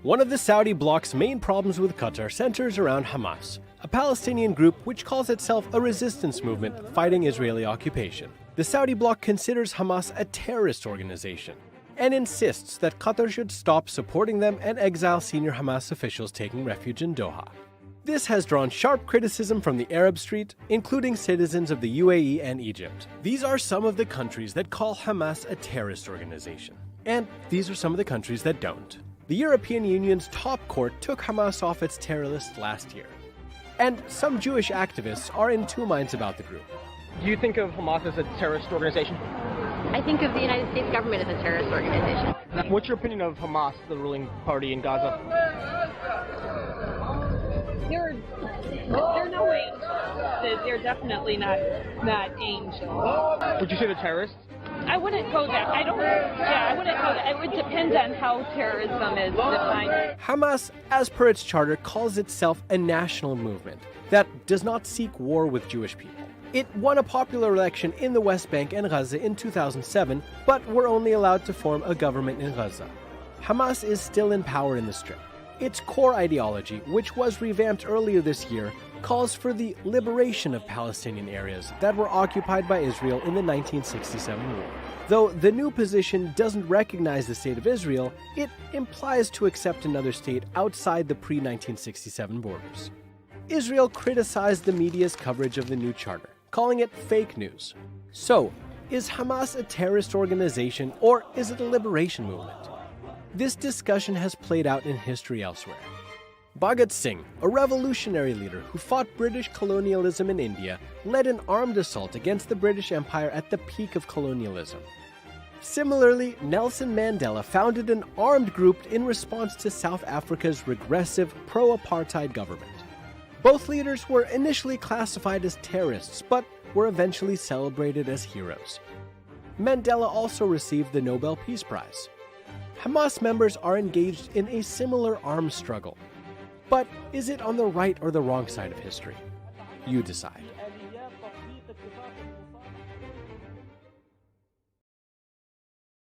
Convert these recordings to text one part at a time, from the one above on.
One of the Saudi bloc's main problems with Qatar centers around Hamas, a Palestinian group which calls itself a resistance movement fighting Israeli occupation. The Saudi bloc considers Hamas a terrorist organization and insists that Qatar should stop supporting them and exile senior Hamas officials taking refuge in Doha. This has drawn sharp criticism from the Arab Street, including citizens of the UAE and Egypt. These are some of the countries that call Hamas a terrorist organization. And these are some of the countries that don't. The European Union's top court took Hamas off its terror list last year. And some Jewish activists are in two minds about the group. Do you think of Hamas as a terrorist organization? I think of the United States government as a terrorist organization. What's your opinion of Hamas, the ruling party in Gaza? They're no angels. They're definitely not angels. Would you say they're terrorists? I wouldn't go there. I wouldn't go there. It would depend on how terrorism is defined. Hamas, as per its charter, calls itself a national movement that does not seek war with Jewish people. It won a popular election in the West Bank and Gaza in 2007, but were only allowed to form a government in Gaza. Hamas is still in power in the Strip. Its core ideology, which was revamped earlier this year, calls for the liberation of Palestinian areas that were occupied by Israel in the 1967 war. Though the new position doesn't recognize the state of Israel, it implies to accept another state outside the pre-1967 borders. Israel criticized the media's coverage of the new charter, calling it fake news. So, is Hamas a terrorist organization or is it a liberation movement? This discussion has played out in history elsewhere. Bhagat Singh, a revolutionary leader who fought British colonialism in India, led an armed assault against the British Empire at the peak of colonialism. Similarly, Nelson Mandela founded an armed group in response to South Africa's regressive, pro-apartheid government. Both leaders were initially classified as terrorists, but were eventually celebrated as heroes. Mandela also received the Nobel Peace Prize. Hamas members are engaged in a similar arms struggle. But is it on the right or the wrong side of history? You decide.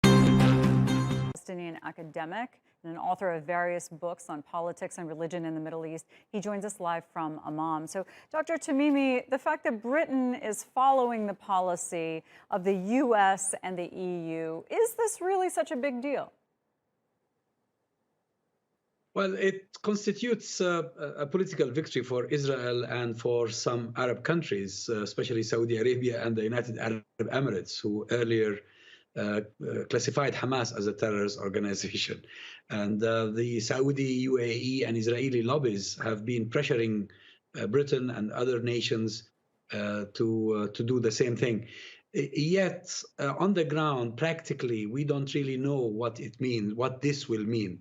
Palestinian academic and an author of various books on politics and religion in the Middle East. He joins us live from Amman. So, Dr. Tamimi, the fact that Britain is following the policy of the U.S. and the EU, is this really such a big deal? Well, it constitutes a political victory for Israel and for some Arab countries, especially Saudi Arabia and the United Arab Emirates, who earlier classified Hamas as a terrorist organization. And the Saudi, UAE, and Israeli lobbies have been pressuring Britain and other nations to do the same thing. Yet, on the ground, practically, we don't really know what it means, what this will mean,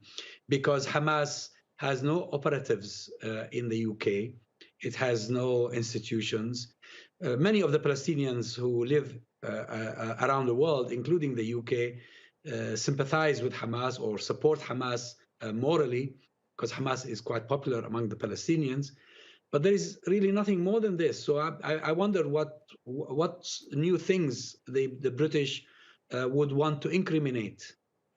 because Hamas has no operatives in the UK. It has no institutions. Many of the Palestinians who live around the world, including the UK, sympathize with Hamas or support Hamas morally, because Hamas is quite popular among the Palestinians. But there is really nothing more than this. So I wonder what new things the British would want to incriminate.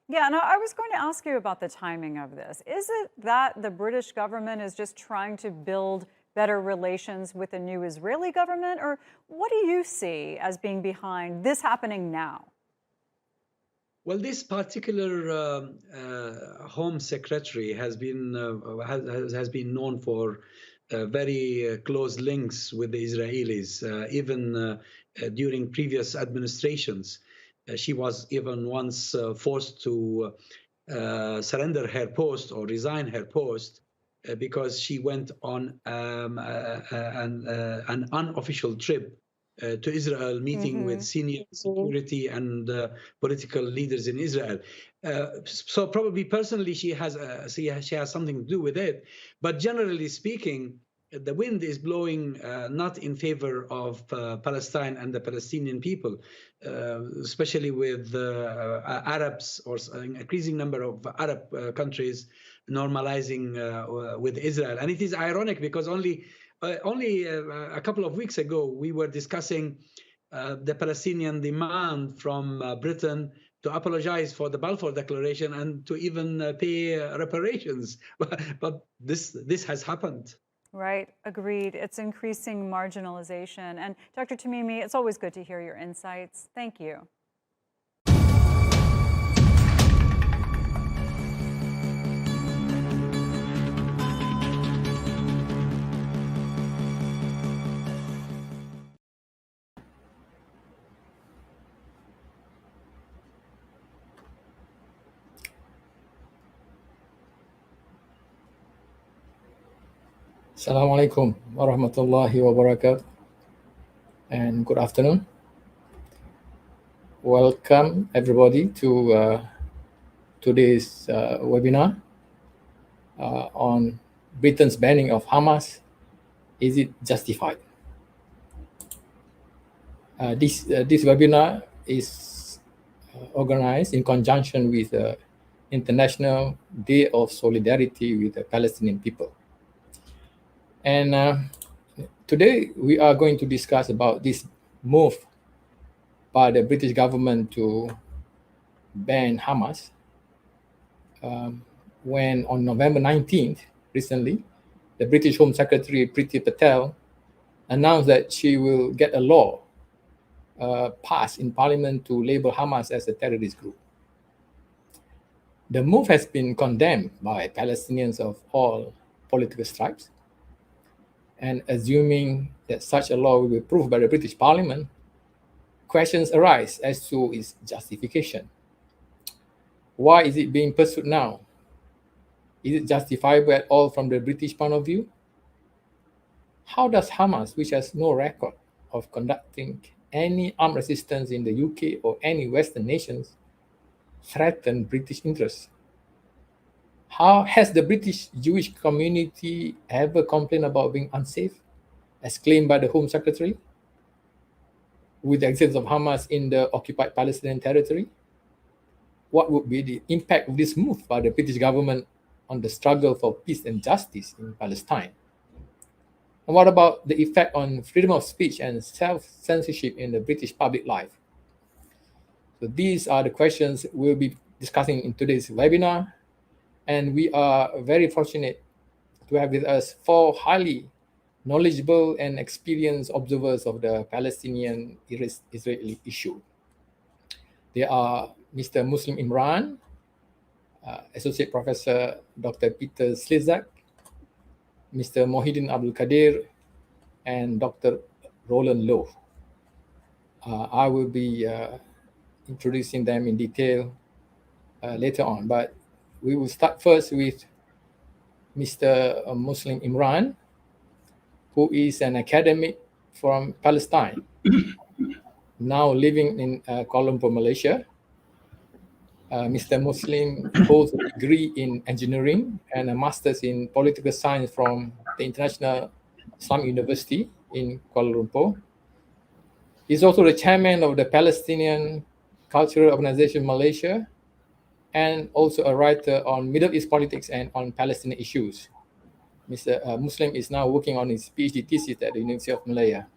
Yeah, and I was going to ask you about the timing of this. Is it that the British government is just trying to build better relations with the new Israeli government? Or what do you see as being behind this happening now? Well, this particular Home Secretary has been known for very close links with the Israelis, even during previous administrations. She was even once forced to surrender her post or resign her post because she went on an unofficial trip to Israel, meeting with senior security and political leaders in Israel. So probably personally she has something to do with it. But generally speaking, the wind is blowing not in favor of Palestine and the Palestinian people, especially with Arabs or an increasing number of Arab countries normalizing with Israel. And it is ironic because only a couple of weeks ago, we were discussing the Palestinian demand from Britain to apologize for the Balfour Declaration and to even pay reparations. But this has happened. Right, agreed. It's increasing marginalization. And Dr. Tamimi, it's always good to hear your insights. Thank you. Assalamualaikum warahmatullahi wabarakatuh, and good afternoon. Welcome everybody to today's webinar on Britain's banning of Hamas. Is it justified? This webinar is organized in conjunction with the International Day of Solidarity with the Palestinian people. And today we are going to discuss about this move by the British government to ban Hamas, when on November 19th, recently, the British Home Secretary Priti Patel announced that she will get a law passed in Parliament to label Hamas as a terrorist group. The move has been condemned by Palestinians of all political stripes, and assuming that such a law will be approved by the British Parliament, questions arise as to its justification. Why is it being pursued now? Is it justifiable at all from the British point of view? How does Hamas, which has no record of conducting any armed resistance in the UK or any Western nations, threaten British interests? How has the British Jewish community ever complained about being unsafe, as claimed by the Home Secretary, with the existence of Hamas in the occupied Palestinian territory? What would be the impact of this move by the British government on the struggle for peace and justice in Palestine? And what about the effect on freedom of speech and self-censorship in the British public life? So these are the questions we'll be discussing in today's webinar. And we are very fortunate to have with us 4 highly knowledgeable and experienced observers of the Palestinian-Israeli issue. They are Mr. Muslim Imran, Associate Professor Dr. Peter Slizak, Mr. Mohidin Abdul Qadir, and Dr. Roland Lowe. I will be introducing them in detail later on, but we will start first with Mr. Muslim Imran, who is an academic from Palestine, now living in Kuala Lumpur, Malaysia. Mr. Muslim holds a degree in engineering and a master's in political science from the International Islamic University in Kuala Lumpur. He's also the chairman of the Palestinian Cultural Organization Malaysia, and also a writer on Middle East politics and on Palestinian issues. Mr. Muslim is now working on his PhD thesis at the University of Malaya.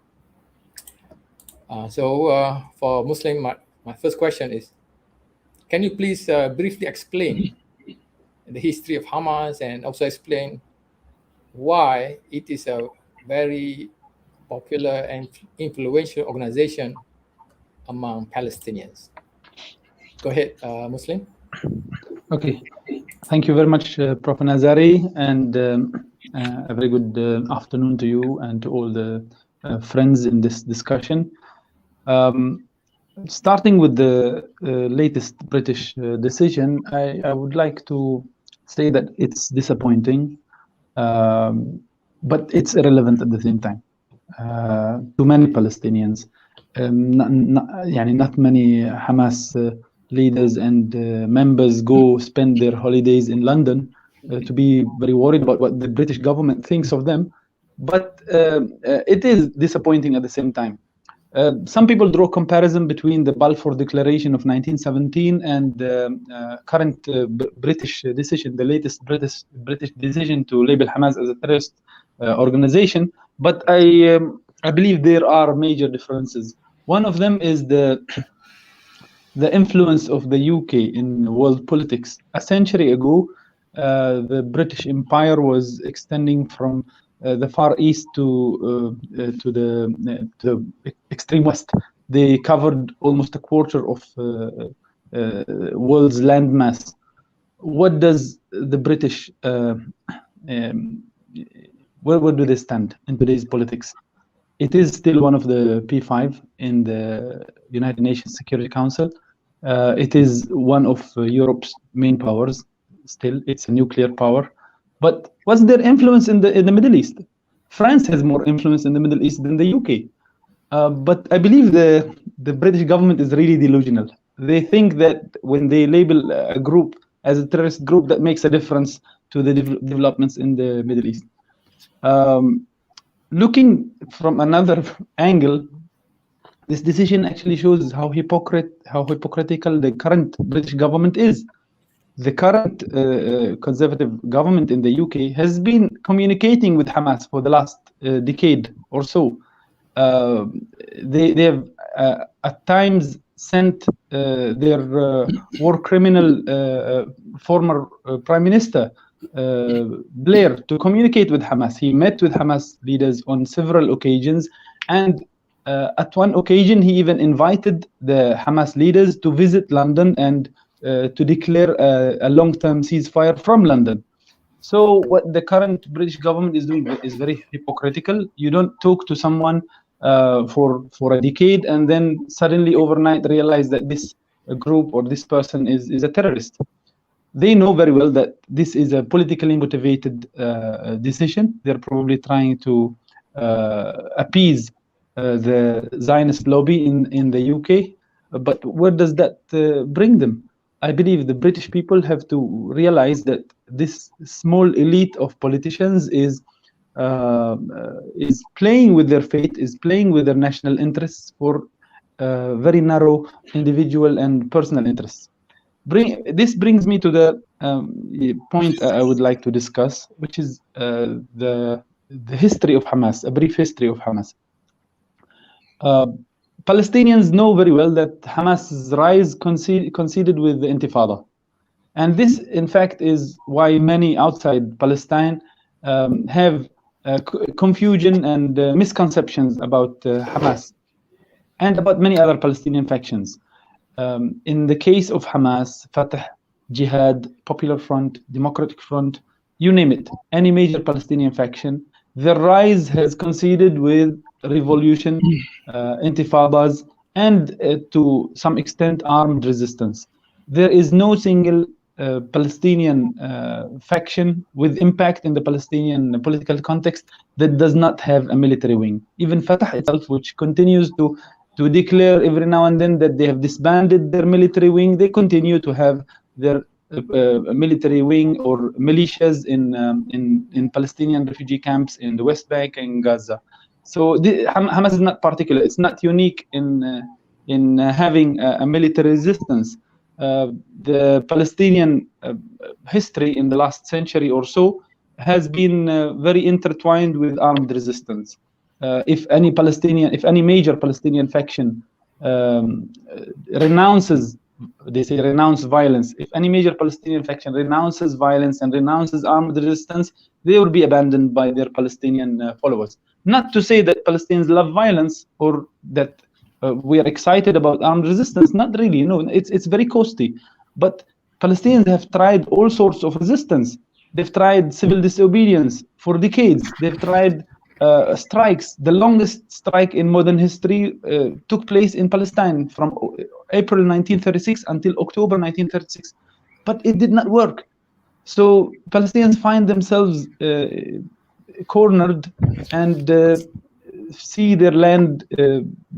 For Muslim, my first question is, can you please briefly explain the history of Hamas and also explain why it is a very popular and influential organization among Palestinians? Go ahead, Muslim. Okay, thank you very much, Prof. Nazari, and a very good afternoon to you and to all the friends in this discussion. Starting with the latest British decision, I would like to say that it's disappointing, but it's irrelevant at the same time to many Palestinians. Not many Hamas leaders and members go spend their holidays in London to be very worried about what the British government thinks of them. But it is disappointing at the same time. Some people draw comparison between the Balfour Declaration of 1917 and the current British decision, the latest British decision to label Hamas as a terrorist organization. But I believe there are major differences. One of them is the the influence of the UK in world politics. A century ago, the British Empire was extending from the Far East to the extreme West. They covered almost a quarter of world's landmass. What does the British, where do they stand in today's politics? It is still one of the P5 in the United Nations Security Council. It is one of Europe's main powers. Still, it's a nuclear power. But what's their influence in the Middle East? France has more influence in the Middle East than the UK. But I believe the British government is really delusional. They think that when they label a group as a terrorist group, that makes a difference to the developments in the Middle East. Looking from another angle, this decision actually shows how hypocritical the current British government is. The current conservative government in the UK has been communicating with Hamas for the last decade or so. They have at times sent their war criminal former Prime Minister Blair to communicate with Hamas. He met with Hamas leaders on several occasions, and at one occasion he even invited the Hamas leaders to visit London and to declare a long-term ceasefire from London. So what the current British government is doing is very hypocritical. You don't talk to someone for a decade and then suddenly overnight realize that this group or this person is a terrorist. They know very well that this is a politically motivated decision. They're probably trying to appease the Zionist lobby in the UK. But where does that bring them? I believe the British people have to realize that this small elite of politicians is playing with their fate, is playing with their national interests for very narrow individual and personal interests. This brings me to the point I would like to discuss, which is the history of Hamas, a brief history of Hamas. Palestinians know very well that Hamas's rise coincided with the Intifada. And this, in fact, is why many outside Palestine have confusion and misconceptions about Hamas and about many other Palestinian factions. In the case of Hamas, Fatah, Jihad, Popular Front, Democratic Front, you name it, any major Palestinian faction, their rise has coincided with revolution, intifadas, and to some extent armed resistance. There is no single Palestinian faction with impact in the Palestinian political context that does not have a military wing. Even Fatah itself, which continues to declare every now and then that they have disbanded their military wing, they continue to have their military wing or militias in Palestinian refugee camps in the West Bank and Gaza. So Hamas is not particular. It's not unique in having a military resistance. The Palestinian history in the last century or so has been very intertwined with armed resistance. If any major Palestinian faction renounces, they say renounce violence. If any major Palestinian faction renounces violence and renounces armed resistance, they will be abandoned by their Palestinian followers. Not to say that Palestinians love violence or that we are excited about armed resistance. Not really. No, it's very costly. But Palestinians have tried all sorts of resistance. They've tried civil disobedience for decades. They've tried strikes. The longest strike in modern history took place in Palestine from April 1936 until October 1936. But it did not work. So Palestinians find themselves cornered and see their land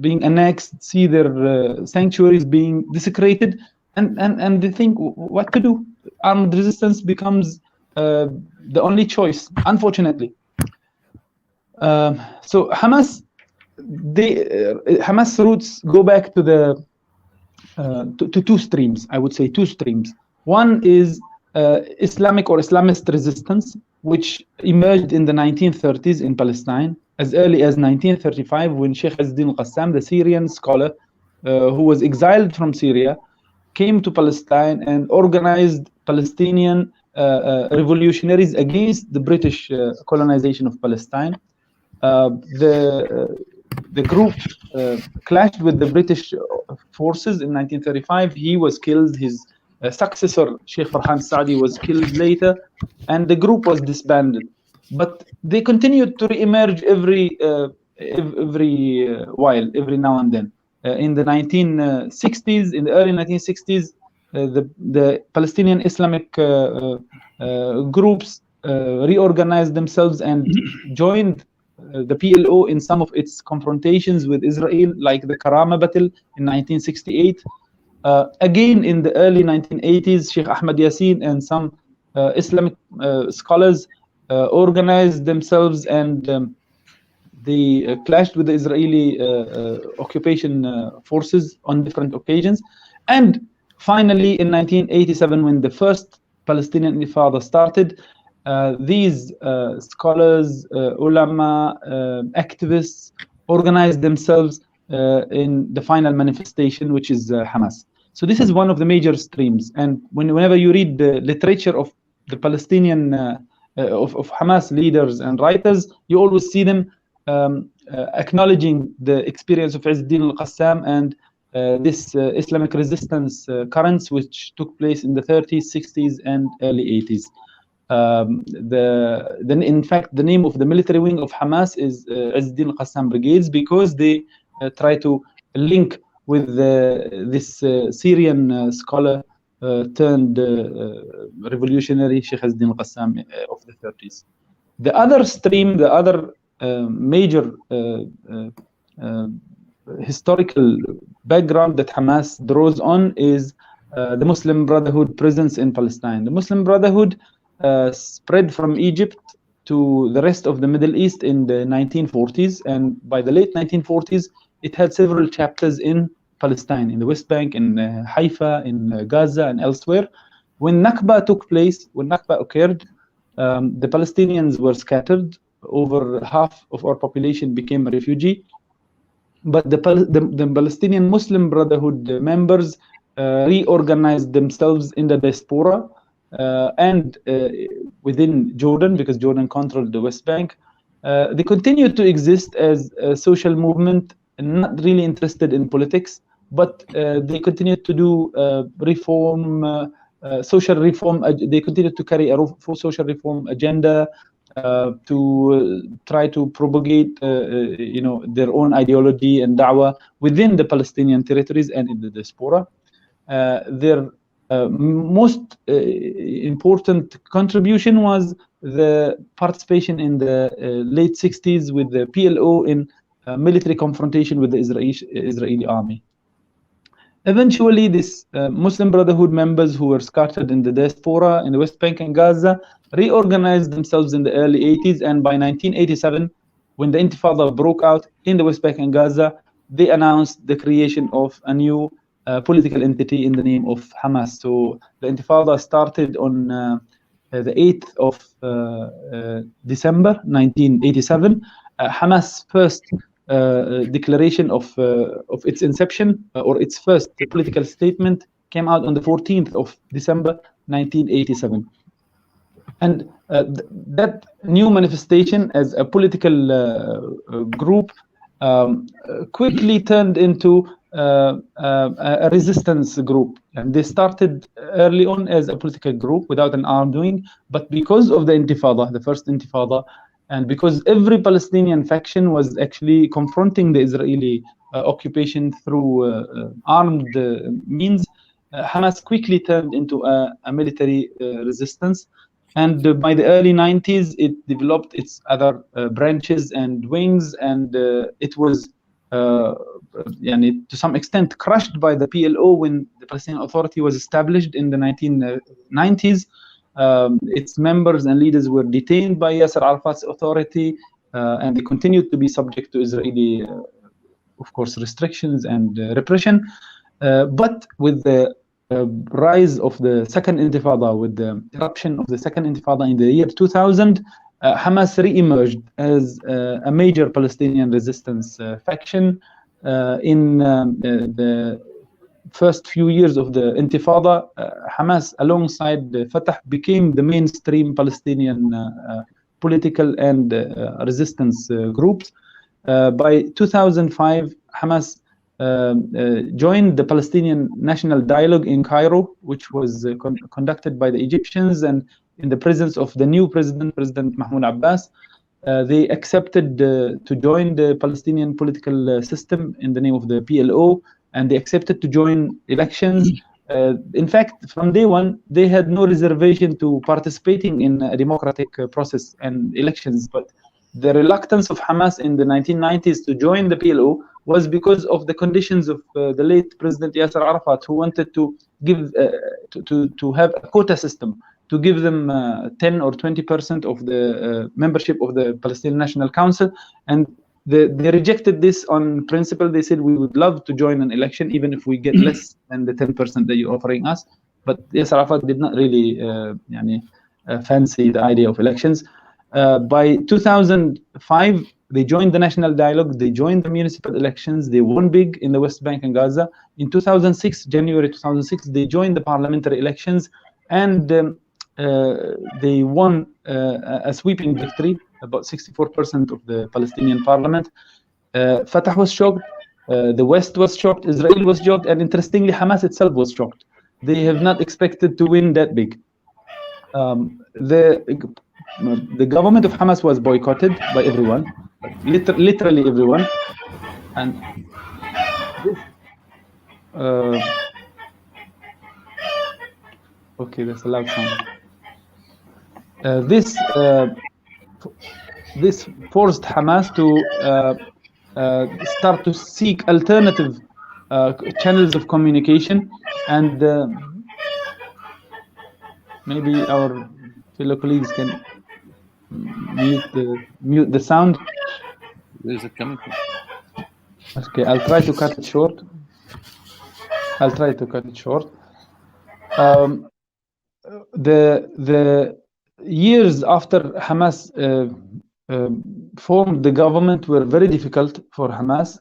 being annexed, see their sanctuaries being desecrated, and they think what to do. Armed resistance becomes the only choice, unfortunately. So Hamas roots go back to the to two streams. I would say two streams. One is Islamic or Islamist resistance, which emerged in the 1930s in Palestine, as early as 1935, when Sheikh Azz-Din al-Qassam, the Syrian scholar who was exiled from Syria, came to Palestine and organized Palestinian revolutionaries against the British colonization of Palestine. The group clashed with the British forces in 1935. He was killed. His successor, Sheikh Farhan Saadi, was killed later, and the group was disbanded. But they continued to re-emerge every while, every now and then. In the 1960s, in the early 1960s, the Palestinian Islamic groups reorganized themselves and joined the PLO in some of its confrontations with Israel, like the Karama battle in 1968. Again, in the early 1980s, Sheikh Ahmad Yassin and some Islamic scholars organized themselves and they clashed with the Israeli occupation forces on different occasions. And finally, in 1987, when the first Palestinian Intifada started, these scholars, ulama, activists organized themselves in the final manifestation, which is Hamas. So this is one of the major streams. And whenever you read the literature of the Palestinian, of Hamas leaders and writers, you always see them acknowledging the experience of Izzuddin al-Qassam and this Islamic resistance currents, which took place in the 30s, 60s, and early 80s. In fact, the name of the military wing of Hamas is Izzuddin al-Qassam Brigades, because they try to link with this Syrian scholar turned revolutionary Sheikh Izzuddin al-Qassam of the 30s. The other stream, the other major historical background that Hamas draws on is the Muslim Brotherhood presence in Palestine. The Muslim Brotherhood spread from Egypt to the rest of the Middle East in the 1940s, and by the late 1940s, it had several chapters in Palestine, in the West Bank, in Haifa, in Gaza, and elsewhere. When Nakba took place, when Nakba occurred, the Palestinians were scattered. Over half of our population became a refugee. But the Palestinian Muslim Brotherhood members reorganized themselves in the diaspora and within Jordan, because Jordan controlled the West Bank. They continued to exist as a social movement, not really interested in politics, but they continued to do reform, social reform. They continued to carry a social reform agenda, to try to propagate, their own ideology and da'wah within the Palestinian territories and in the diaspora. Their most important contribution was the participation in the late 60s with the PLO in military confrontation with the Israeli army. Eventually, these Muslim Brotherhood members who were scattered in the diaspora in the West Bank and Gaza reorganized themselves in the early 80s, and by 1987, when the Intifada broke out in the West Bank and Gaza, they announced the creation of a new political entity in the name of Hamas. So the Intifada started on the 8th of December 1987. Hamas' first declaration of its inception, or its first political statement, came out on the 14th of December 1987. And that new manifestation as a political group quickly turned into a resistance group. And they started early on as a political group without an armed wing, but because of the Intifada, the first Intifada, and because every Palestinian faction was actually confronting the Israeli occupation through armed means, Hamas quickly turned into a military resistance. And by the early 90s, it developed its other branches and wings, and it was to some extent crushed by the PLO when the Palestinian Authority was established in the 1990s. Its members and leaders were detained by Yasser Arafat's authority, and they continued to be subject to Israeli, of course, restrictions and repression. But with the rise of the Second Intifada, with the eruption of the Second Intifada in the year 2000, Hamas re-emerged as a major Palestinian resistance faction in first few years of the Intifada, Hamas, alongside Fatah, became the mainstream Palestinian political and resistance groups. By 2005, Hamas joined the Palestinian National Dialogue in Cairo, which was conducted by the Egyptians and in the presence of the new president, President Mahmoud Abbas. They accepted to join the Palestinian political system in the name of the PLO, and they accepted to join elections. In fact, from day one, they had no reservation to participating in a democratic process and elections. But the reluctance of Hamas in the 1990s to join the PLO was because of the conditions of the late President Yasser Arafat, who wanted to give to have a quota system, to give them 10 or 20% of the membership of the Palestinian National Council. And they rejected this on principle. They said, we would love to join an election, even if we get less than the 10% that you're offering us. But Yasser Arafat did not really fancy the idea of elections. By 2005, they joined the National Dialogue, they joined the municipal elections, they won big in the West Bank and Gaza. In 2006, January 2006, they joined the parliamentary elections, and they won a sweeping victory, about 64% of the Palestinian parliament. Fatah was shocked, the West was shocked, Israel was shocked, and interestingly, Hamas itself was shocked. They have not expected to win that big. The government of Hamas was boycotted by everyone, literally everyone. And this, okay, that's a loud sound. This forced Hamas to start to seek alternative channels of communication, and maybe our fellow colleagues can mute the sound. Where is it coming from? Okay, I'll try to cut it short. The years after Hamas formed the government were very difficult for Hamas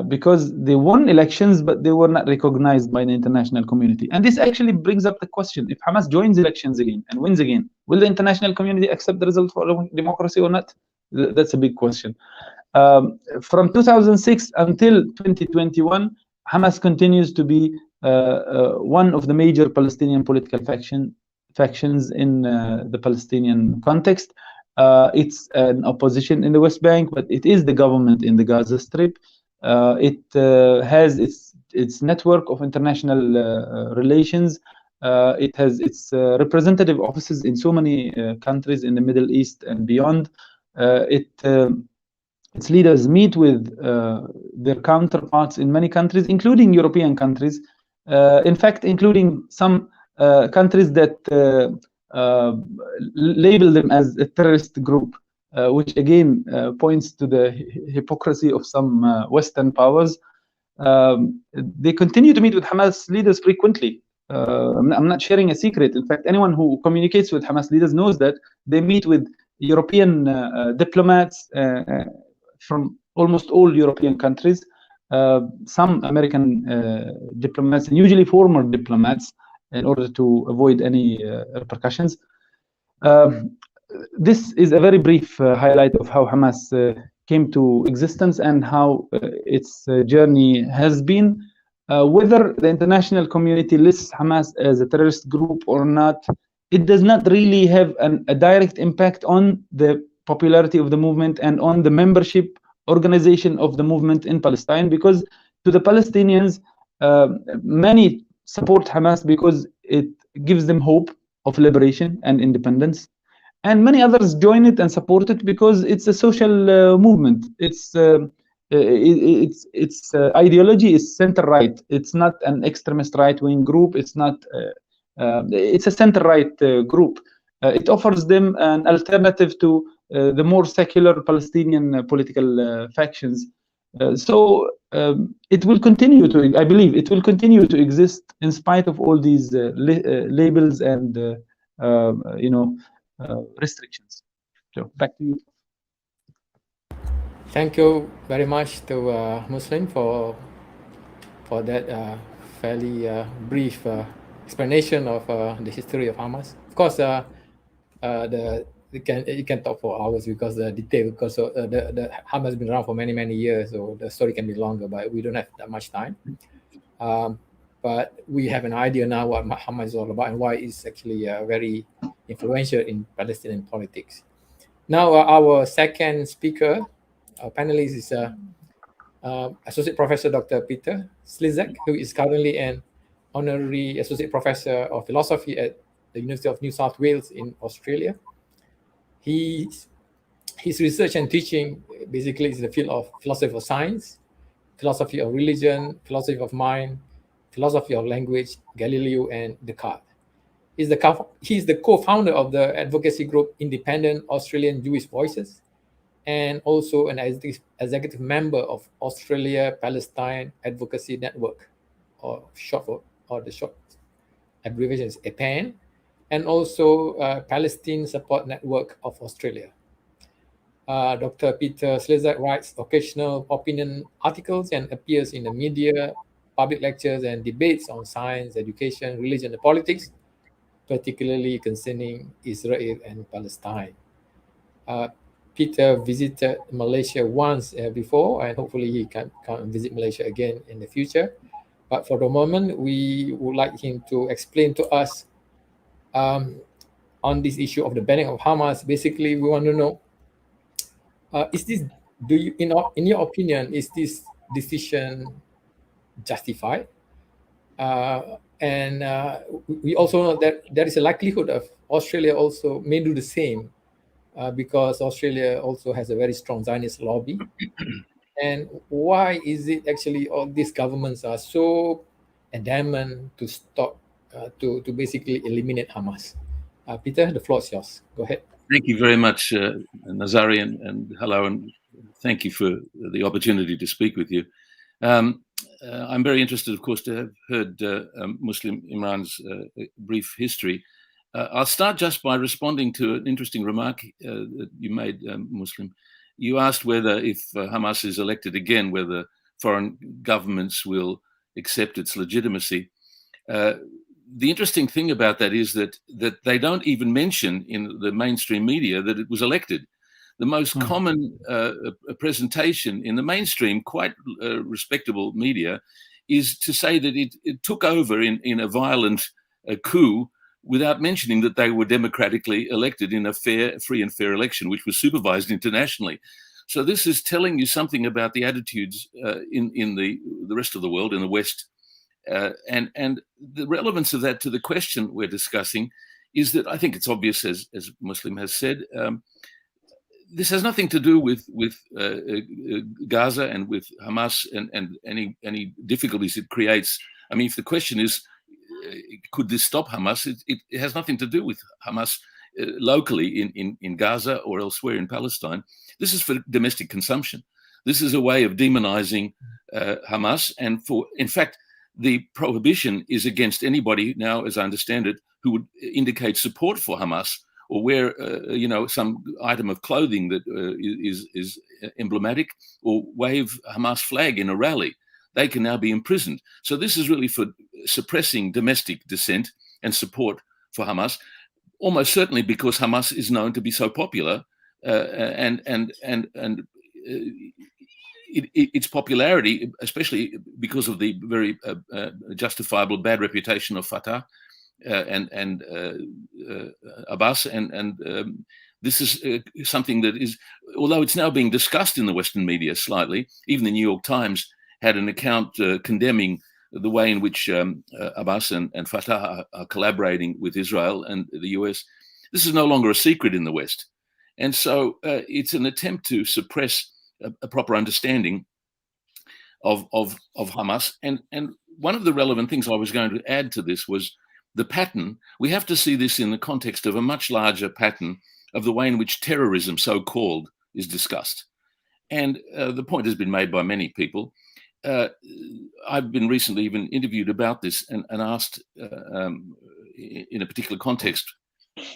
because they won elections, but they were not recognized by the international community. And this actually brings up the question: if Hamas joins elections again and wins again, will the international community accept the result for democracy or not? That's a big question. From 2006 until 2021, Hamas continues to be one of the major Palestinian political factions in the Palestinian context. It's an opposition in the West Bank, but it is the government in the Gaza Strip. It has its network of international relations. It has its representative offices in so many countries in the Middle East and beyond. Its leaders meet with their counterparts in many countries, including European countries. In fact, including some countries that label them as a terrorist group, which again points to the hypocrisy of some Western powers. They continue to meet with Hamas leaders frequently. I'm not sharing a secret. In fact, anyone who communicates with Hamas leaders knows that they meet with European diplomats from almost all European countries, some American diplomats, and usually former diplomats, in order to avoid any repercussions. This is a very brief highlight of how Hamas came to existence and how its journey has been. Whether the international community lists Hamas as a terrorist group or not, it does not really have a direct impact on the popularity of the movement and on the membership organization of the movement in Palestine, because to the Palestinians, many support Hamas because it gives them hope of liberation and independence, and many others join it and support it because it's a social movement. Its ideology is center-right. It's not an extremist right-wing group. It's not. It's a center-right group. It offers them an alternative to the more secular Palestinian political factions. So it will continue to, I believe, it will continue to exist in spite of all these labels and restrictions. So back to you. Thank you very much to Muslim for that fairly brief explanation of the history of Hamas. Of course, you can talk for hours because the detail, because the Hamas has been around for many years, so the story can be longer, but we don't have that much time. But we have an idea now what Hamas is all about and why it's actually very influential in Palestinian politics. Now, our second speaker, our panelist is Associate Professor Dr. Peter Slizak, who is currently an Honorary Associate Professor of Philosophy at the University of New South Wales in Australia. His research and teaching basically is in the field of philosophy of science, philosophy of religion, philosophy of mind, philosophy of language, Galileo, and Descartes. He's the co-founder of the advocacy group Independent Australian Jewish Voices, and also an executive member of Australia Palestine Advocacy Network, or the short abbreviation is APAN, and also Palestine Support Network of Australia. Dr. Peter Slizak writes occasional opinion articles and appears in the media, public lectures, and debates on science, education, religion, and politics, particularly concerning Israel and Palestine. Peter visited Malaysia once before, and hopefully he can come and visit Malaysia again in the future. But for the moment, we would like him to explain to us on this issue of the banning of Hamas. Basically, we want to know, in your opinion, is this decision justified? And we also know that there is a likelihood of Australia also may do the same because Australia also has a very strong Zionist lobby. And why is it actually all these governments are so adamant to stop, to basically eliminate Hamas? Peter, the floor is yours. Go ahead. Thank you very much, Nazari, and hello, and thank you for the opportunity to speak with you. I'm very interested, of course, to have heard Muslim Imran's brief history. I'll start just by responding to an interesting remark that you made, Muslim. You asked whether, if Hamas is elected again, whether foreign governments will accept its legitimacy. The interesting thing about that is that they don't even mention in the mainstream media that it was elected. The most common presentation in the mainstream, quite respectable media, is to say that it took over in a violent coup without mentioning that they were democratically elected in a free and fair election, which was supervised internationally. So this is telling you something about the attitudes in the rest of the world, in the West. And the relevance of that to the question we're discussing is that I think it's obvious, as Muslim has said, this has nothing to do with Gaza and with Hamas and any difficulties it creates. I mean, if the question is, could this stop Hamas? It has nothing to do with Hamas locally in Gaza or elsewhere in Palestine. This is for domestic consumption. This is a way of demonizing Hamas, and in fact, the prohibition is against anybody now, as I understand it, who would indicate support for Hamas or wear, some item of clothing that is emblematic, or wave Hamas flag in a rally. They can now be imprisoned. So this is really for suppressing domestic dissent and support for Hamas, almost certainly because Hamas is known to be so popular, its popularity, especially because of the very justifiable bad reputation of Fatah and Abbas, and this is something that is, although it's now being discussed in the Western media slightly, even the New York Times had an account condemning the way in which Abbas and Fatah are collaborating with Israel and the US. This is no longer a secret in the West. And so it's an attempt to suppress a proper understanding of Hamas. And one of the relevant things I was going to add to this was the pattern. We have to see this in the context of a much larger pattern of the way in which terrorism, so-called, is discussed. And the point has been made by many people. I've been recently even interviewed about this and asked in a particular context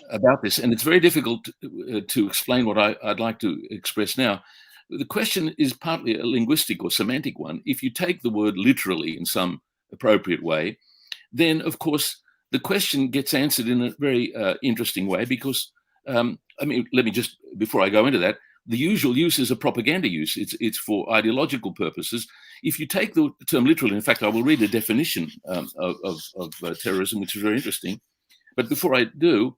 about this. And it's very difficult to explain what I'd like to express now. The question is partly a linguistic or semantic one. If you take the word literally in some appropriate way, then of course the question gets answered in a very interesting way, because I mean, let me just, before I go into that, the usual use is a propaganda use. It's for ideological purposes. If you take the term literally, in fact, I will read a definition of terrorism, which is very interesting. But before I do,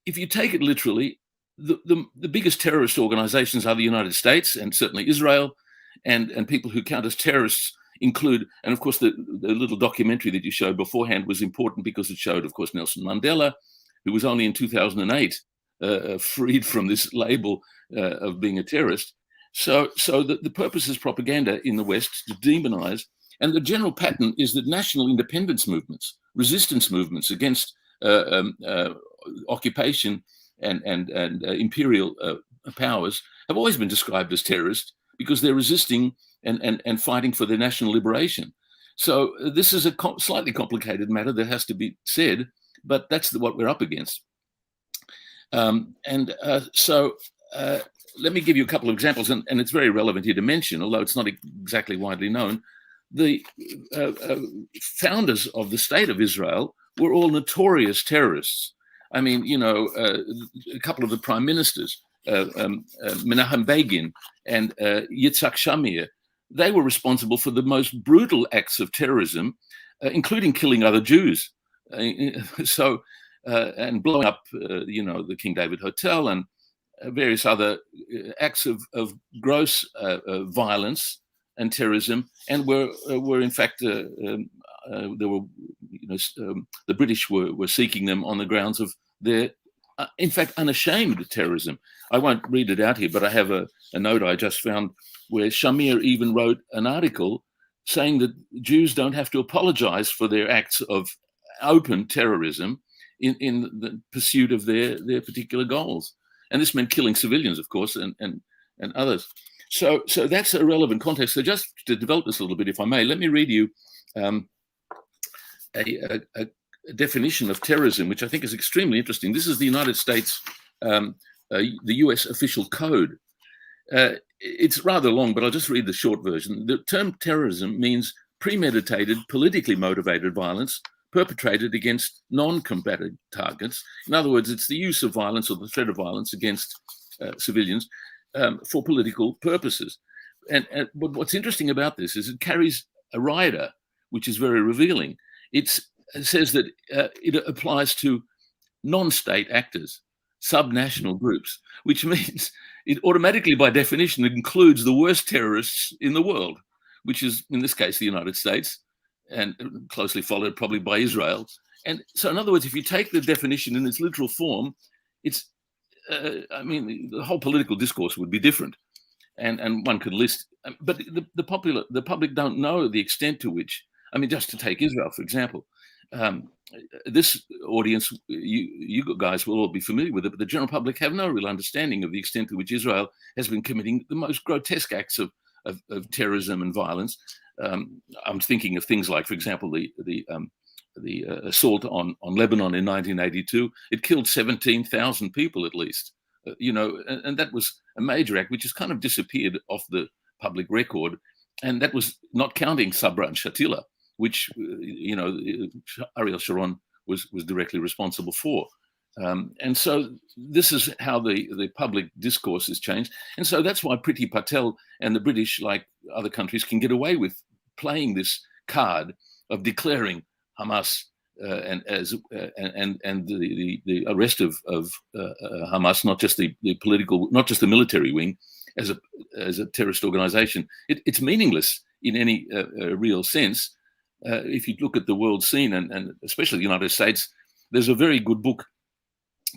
if you take it literally, the biggest terrorist organizations are the United States and certainly Israel, and people who count as terrorists include, and of course the little documentary that you showed beforehand was important because it showed, of course, Nelson Mandela, who was only in 2008 freed from this label of being a terrorist. So the purpose is propaganda in the West to demonize, and the general pattern is that national independence movements, resistance movements against occupation and imperial powers have always been described as terrorist because they're resisting and fighting for their national liberation. So this is a slightly complicated matter that has to be said, but that's what we're up against. So let me give you a couple of examples, and it's very relevant here to mention, although it's not exactly widely known. The founders of the State of Israel were all notorious terrorists. I mean, you know, a couple of the prime ministers, Menachem Begin and Yitzhak Shamir, they were responsible for the most brutal acts of terrorism, including killing other Jews. And blowing up, you know, the King David Hotel and various other acts of gross violence and terrorism, and were in fact there were, you know, the British were seeking them on the grounds of their, in fact, unashamed terrorism. I won't read it out here, but I have a note I just found where Shamir even wrote an article saying that Jews don't have to apologize for their acts of open terrorism in the pursuit of their particular goals. And this meant killing civilians, of course, and others. So that's a relevant context. So just to develop this a little bit, if I may, let me read you a definition of terrorism, which I think is extremely interesting. This is the United States, the US official code. It's rather long, but I'll just read the short version. The term terrorism means premeditated, politically motivated violence perpetrated against non-combatant targets. In other words, it's the use of violence or the threat of violence against civilians for political purposes. But what's interesting about this is it carries a rider, which is very revealing. It says that it applies to non-state actors, subnational groups, which means it automatically, by definition, includes the worst terrorists in the world, which is, in this case, the United States, and closely followed probably by Israel. And so, in other words, if you take the definition in its literal form, it's, I mean, the whole political discourse would be different. And one could list, but the public don't know the extent to which, I mean, just to take Israel, for example, this audience, you guys will all be familiar with it, but the general public have no real understanding of the extent to which Israel has been committing the most grotesque acts of terrorism and violence. I'm thinking of things like, for example, the assault on Lebanon in 1982. It killed 17,000 people at least, you know, and that was a major act which has kind of disappeared off the public record. And that was not counting Sabra and Shatila, which, you know, Ariel Sharon was directly responsible for. And so this is how the public discourse has changed. And so that's why Priti Patel and the British, like other countries, can get away with playing this card of declaring Hamas and the arrest of Hamas, not just the political, not just the military wing, as a terrorist organization. It's meaningless in any real sense. If you look at the world scene, and especially the United States, there's a very good book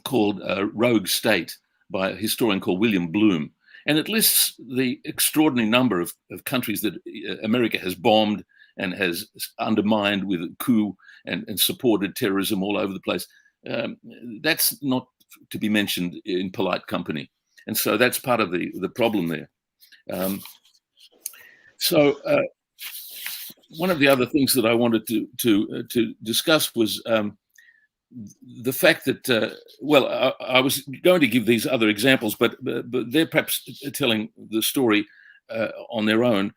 called Rogue State by a historian called William Bloom. And it lists the extraordinary number of countries that America has bombed and has undermined with a coup and supported terrorism all over the place. That's not to be mentioned in polite company. And so that's part of the problem there. One of the other things that I wanted to discuss was the fact that, well, I was going to give these other examples, but they're perhaps telling the story on their own.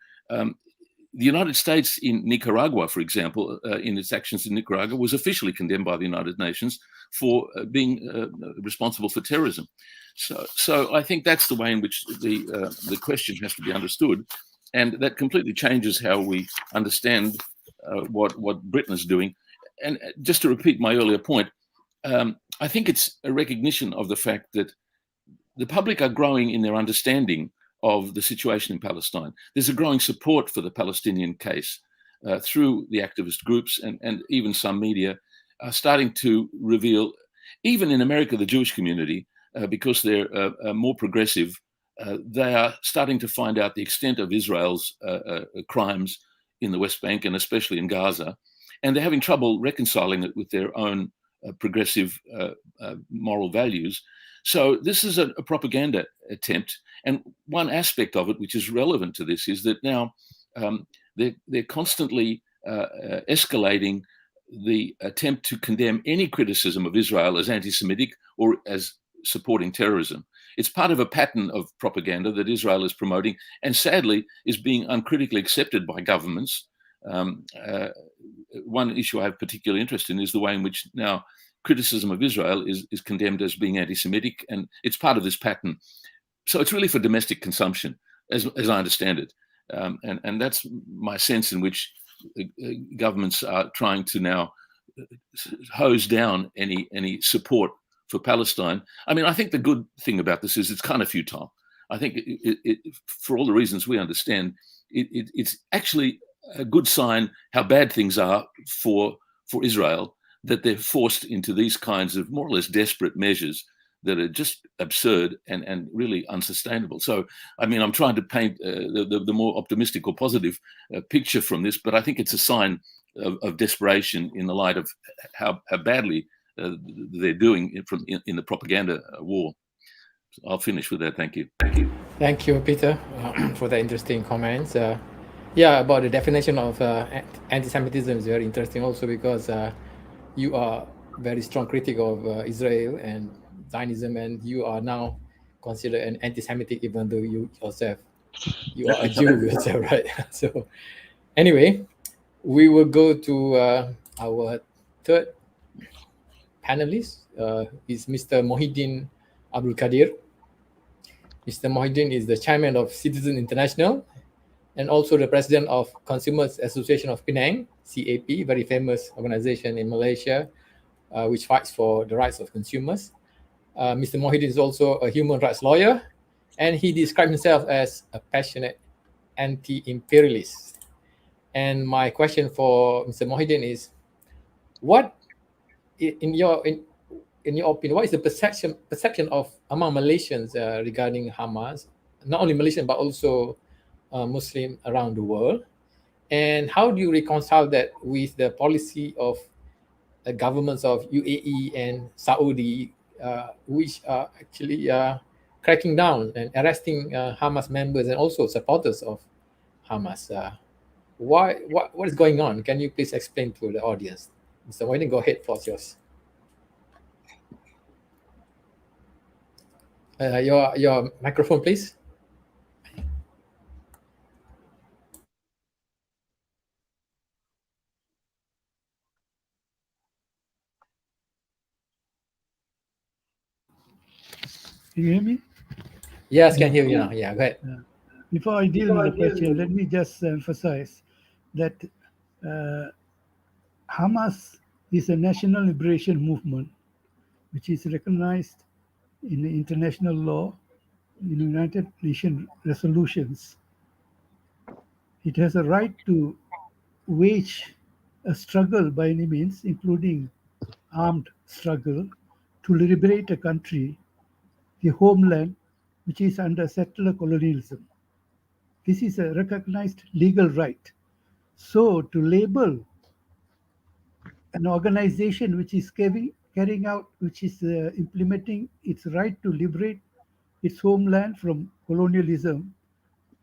the United States in Nicaragua, for example, in its actions in Nicaragua, was officially condemned by the United Nations for being responsible for terrorism. So I think that's the way in which the question has to be understood, and that completely changes how we understand what Britain is doing. And just to repeat my earlier point, I think it's a recognition of the fact that the public are growing in their understanding of the situation in Palestine. There's a growing support for the Palestinian case through the activist groups, and even some media are starting to reveal, even in America, the Jewish community, because they're more progressive, they are starting to find out the extent of Israel's crimes in the West Bank and especially in Gaza. And they're having trouble reconciling it with their own progressive moral values. So this is a propaganda attempt. And one aspect of it, which is relevant to this, is that now they're constantly escalating the attempt to condemn any criticism of Israel as anti-Semitic or as supporting terrorism. It's part of a pattern of propaganda that Israel is promoting, and sadly is being uncritically accepted by governments. One issue I have particular interest in is the way in which now criticism of Israel is condemned as being anti-Semitic, and it's part of this pattern. So it's really for domestic consumption, as I understand it. And that's my sense in which governments are trying to now hose down any support for Palestine. I mean, I think the good thing about this is it's kind of futile. I think for all the reasons we understand, it's actually a good sign how bad things are for Israel, that they're forced into these kinds of more or less desperate measures that are just absurd and really unsustainable. So, I mean, I'm trying to paint the more optimistic or positive picture from this, but I think it's a sign of desperation in the light of how badly they're doing in the propaganda war. I'll finish with that. Thank you. Thank you, Peter, for the interesting comments. Yeah, about the definition of anti-Semitism is very interesting also, because you are very strong critic of Israel and Zionism, and you are now considered an anti-Semitic, even though you are a Jew yourself, right? So anyway, we will go to our third panelist, is Mr. Mohideen Abdul Qadir. Mr. Mohideen is the chairman of Citizen International and also the president of Consumers Association of Penang, CAP, very famous organization in Malaysia, which fights for the rights of consumers. Mr. Mohideen is also a human rights lawyer, and he describes himself as a passionate anti-imperialist. And my question for Mr. Mohideen is, what, in your opinion, what is the perception of among Malaysians regarding Hamas, not only Malaysian but also Muslim around the world, and how do you reconcile that with the policy of the governments of UAE and Saudi, which are actually cracking down and arresting Hamas members and also supporters of Hamas? What is going on? Can you please explain to the audience? Mr. Mohideen, go ahead, floor is yours. Your microphone, please. Can you hear me? Yes, can hear you now. Yeah, go ahead. Before I deal with the question, let me just emphasize that Hamas is a national liberation movement which is recognized in the international law, in United Nations resolutions. It has a right to wage a struggle by any means, including armed struggle, to liberate a country, the homeland, which is under settler colonialism. This is a recognized legal right. So to label an organization which is carrying out, which is implementing its right to liberate its homeland from colonialism,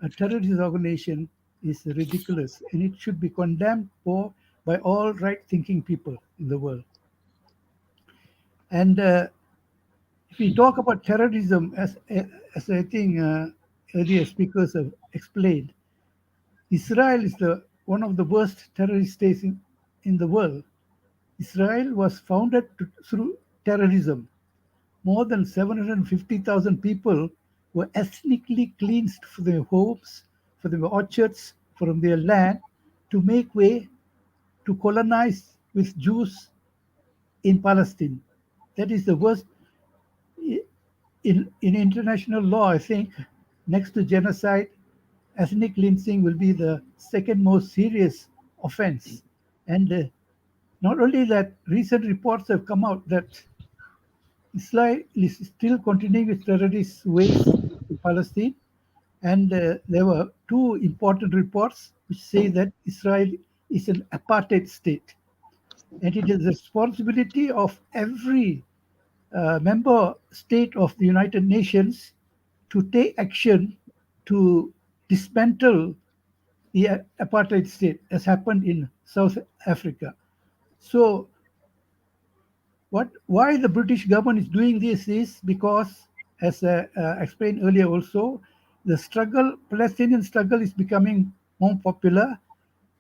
a terrorist organization, is ridiculous, and it should be condemned by all right-thinking people in the world. And if we talk about terrorism, as I think earlier speakers have explained, Israel is one of the worst terrorist states in the world. Israel was founded through terrorism. More than 750,000 people were ethnically cleansed from their homes, from their orchards, from their land to make way to colonize with Jews in Palestine. That is the worst. In international law, I think, next to genocide, ethnic cleansing will be the second most serious offense. And not only that, recent reports have come out that Israel is still continuing its terrorist ways in Palestine. And there were two important reports which say that Israel is an apartheid state. And it is the responsibility of every member state of the United Nations to take action to dismantle the apartheid state, as happened in South Africa. So, why the British government is doing this is because, as explained earlier also, the Palestinian struggle is becoming more popular.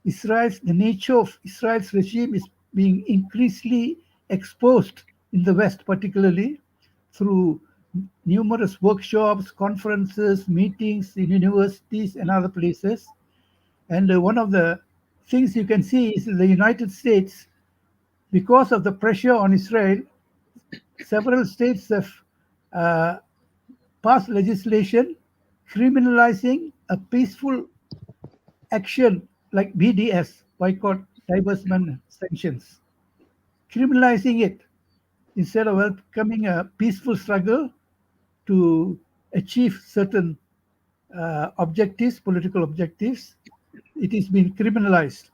The nature of Israel's regime is being increasingly exposed in the West, particularly through numerous workshops, conferences, meetings in universities and other places. And one of the things you can see is the United States, because of the pressure on Israel, several states have passed legislation criminalizing a peaceful action like BDS, boycott, divestment, sanctions. Criminalizing it instead of welcoming a peaceful struggle to achieve certain objectives, political objectives, it is being criminalized.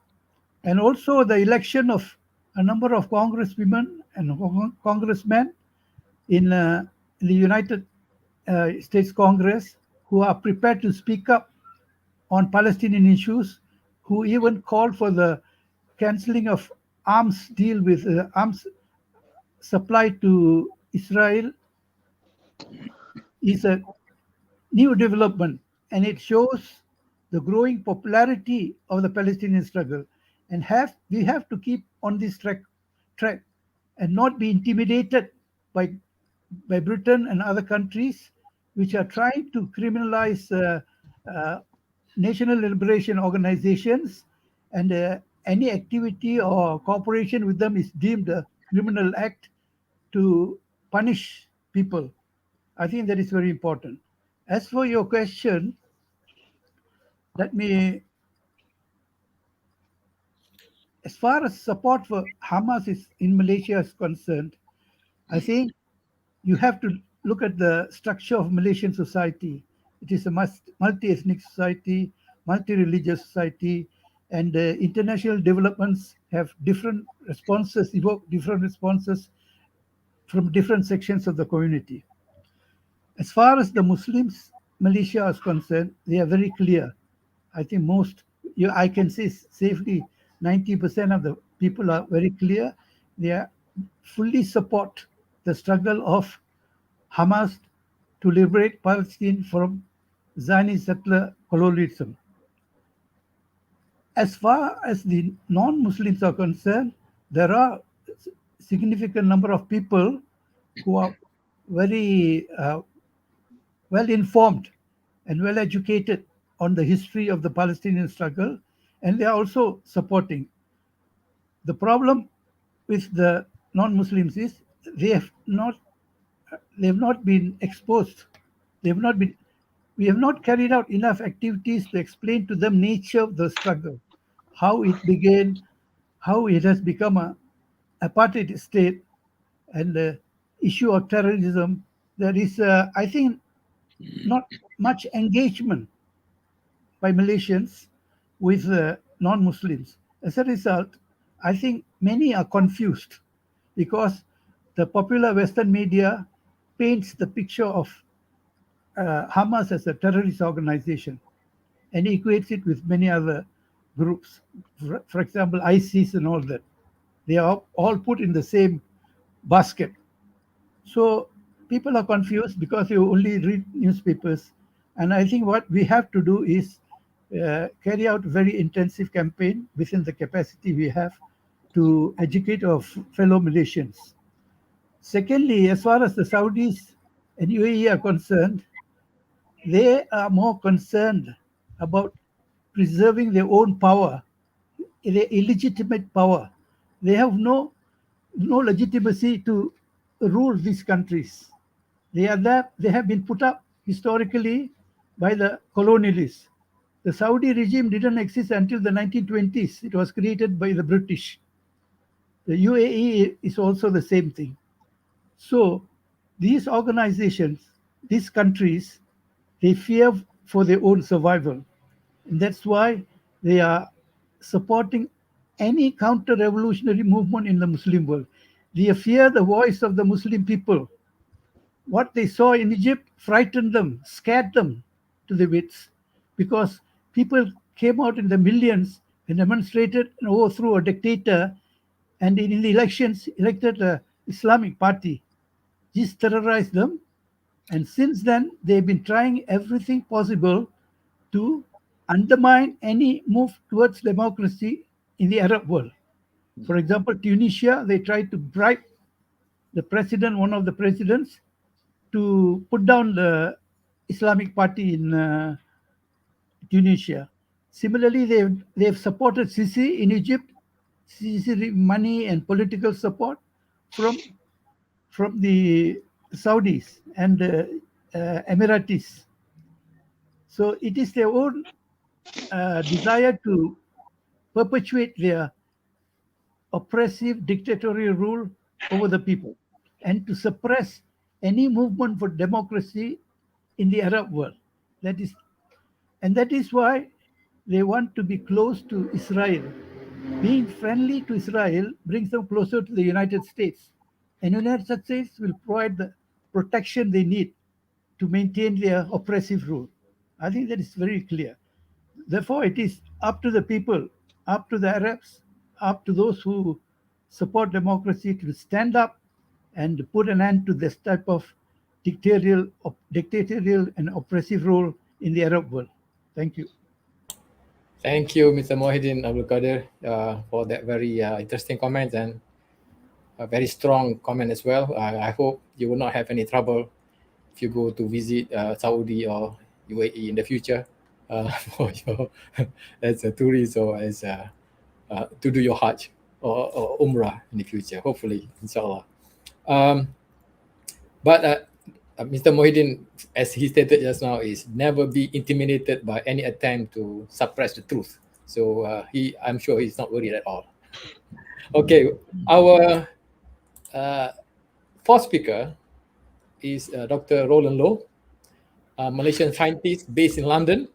And also the election of a number of congresswomen and congressmen in the United States Congress who are prepared to speak up on Palestinian issues, who even called for the cancelling of arms deal with arms supply to Israel, is a new development, and it shows the growing popularity of the Palestinian struggle. And we have to keep on this track and not be intimidated by Britain and other countries which are trying to criminalize national liberation organizations, and any activity or cooperation with them is deemed a criminal act to punish people. I think that is very important. As for your question, as far as support for Hamas in Malaysia is concerned, I think you have to look at the structure of Malaysian society. It is a multi-ethnic society, multi-religious society, and international developments have evoke different responses from different sections of the community. As far as the Muslims, Malaysia is concerned, they are very clear. I think I can say safely 90% of the people are very clear. They fully support the struggle of Hamas to liberate Palestine from Zionist settler colonialism. As far as the non-Muslims are concerned, there are significant number of people who are very well informed and well educated on the history of the Palestinian struggle, and they are also supporting. The problem with the non-Muslims is they have not been exposed. We have not carried out enough activities to explain to them nature of the struggle, how it began, how it has become a apartheid state, and the issue of terrorism. There is, I think, not much engagement by Malaysians with non-Muslims. As a result, I think many are confused because the popular Western media paints the picture of Hamas as a terrorist organization and equates it with many other groups. For example, ISIS and all that. They are all put in the same basket. So people are confused because you only read newspapers. And I think what we have to do is carry out a very intensive campaign within the capacity we have to educate our fellow Malaysians. Secondly, as far as the Saudis and UAE are concerned, they are more concerned about preserving their own power, their illegitimate power. They have no legitimacy to rule these countries. They have been put up historically by the colonialists. The Saudi regime didn't exist until the 1920s. It was created by the British. The UAE is also the same thing. So these organizations, these countries, they fear for their own survival. And that's why they are supporting any counter-revolutionary movement in the Muslim world. They fear the voice of the Muslim people. What they saw in Egypt frightened them, scared them to the wits, because people came out in the millions and demonstrated and overthrew a dictator, and in the elections elected an Islamic party. This terrorized them, and since then they've been trying everything possible to undermine any move towards democracy in the Arab world. For example, Tunisia, they tried to bribe the president, one of the presidents, to put down the Islamic Party in Tunisia. Similarly, they've supported Sisi in Egypt. Sisi money and political support from the Saudis and the Emiratis. So it is their own desire to perpetuate their oppressive dictatorial rule over the people and to suppress any movement for democracy in the Arab world. That is why they want to be close to Israel. Being friendly to Israel brings them closer to the United States. And the United States will provide the protection they need to maintain their oppressive rule. I think that is very clear. Therefore, it is up to the people, up to the Arabs, up to those who support democracy to stand up and put an end to this type of dictatorial and oppressive rule in the Arab world. Thank you. Thank you, Mr. Mohideen Abdul Qadir, for that very interesting comment and a very strong comment as well. I hope you will not have any trouble if you go to visit Saudi or UAE in the future for your as a tourist or as to do your Hajj or Umrah in the future, hopefully, inshallah. But Mr. Mohideen, as he stated just now, is never be intimidated by any attempt to suppress the truth. So I'm sure he's not worried at all. Okay, our fourth speaker is Dr. Roland Loh, a Malaysian scientist based in London,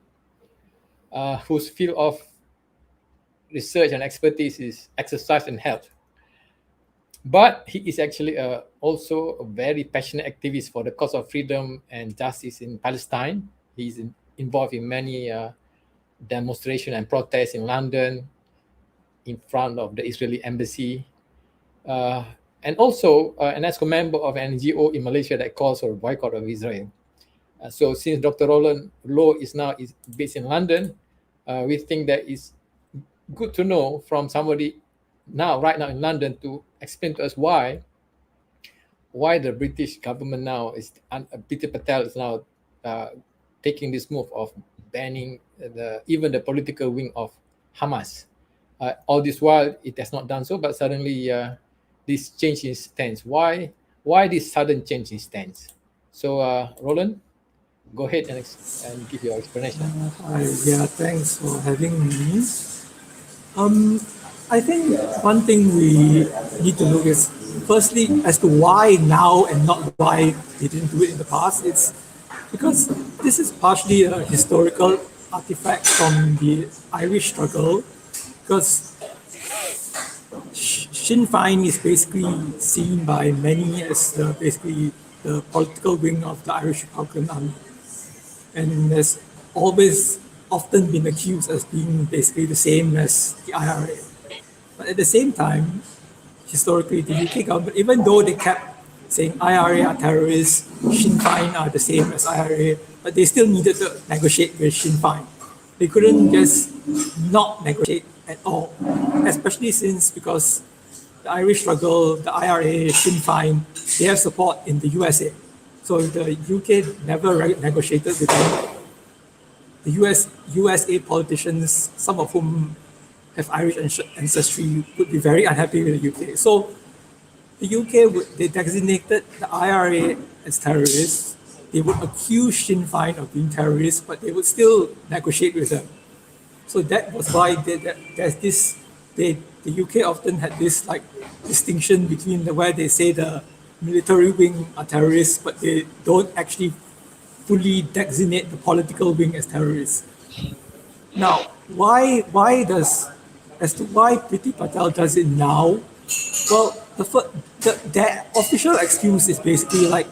whose field of research and expertise is exercise and health. But he is actually also a very passionate activist for the cause of freedom and justice in Palestine. He's involved in many demonstrations and protests in London, in front of the Israeli embassy, and also an ex-member of an NGO in Malaysia that calls for a boycott of Israel. So since Dr. Roland Loh is based in London, we think that it's good to know from somebody right now in London to explain to us why the British government now Priti Patel is now taking this move of banning even the political wing of Hamas. All this while it has not done so, but suddenly this change in stance. Why this sudden change in stance? So Roland, go ahead and give your explanation. Yeah, thanks for having me. I think one thing we need to look is firstly as to why now and not why they didn't do it in the past. It's because this is partially a historical artifact from the Irish struggle, because Sinn Féin is basically seen by many as basically the political wing of the Irish Republican Army, and has always often been accused as being basically the same as the IRA. But at the same time, historically, the UK government, even though they kept saying IRA are terrorists, Sinn Féin are the same as IRA, but they still needed to negotiate with Sinn Féin. They couldn't just not negotiate at all, especially because the Irish struggle, the IRA, Sinn Féin, they have support in the USA. So the UK never negotiated with them. The USA politicians, some of whom have Irish ancestry, would be very unhappy with the UK. So the UK, they designated the IRA as terrorists. They would accuse Sinn Féin of being terrorists, but they would still negotiate with them. So that was why there's this, the UK often had this like distinction between where they say the military wing are terrorists, but they don't actually fully designate the political wing as terrorists. Now, why Priti Patel does it now? Well, the official excuse is basically like,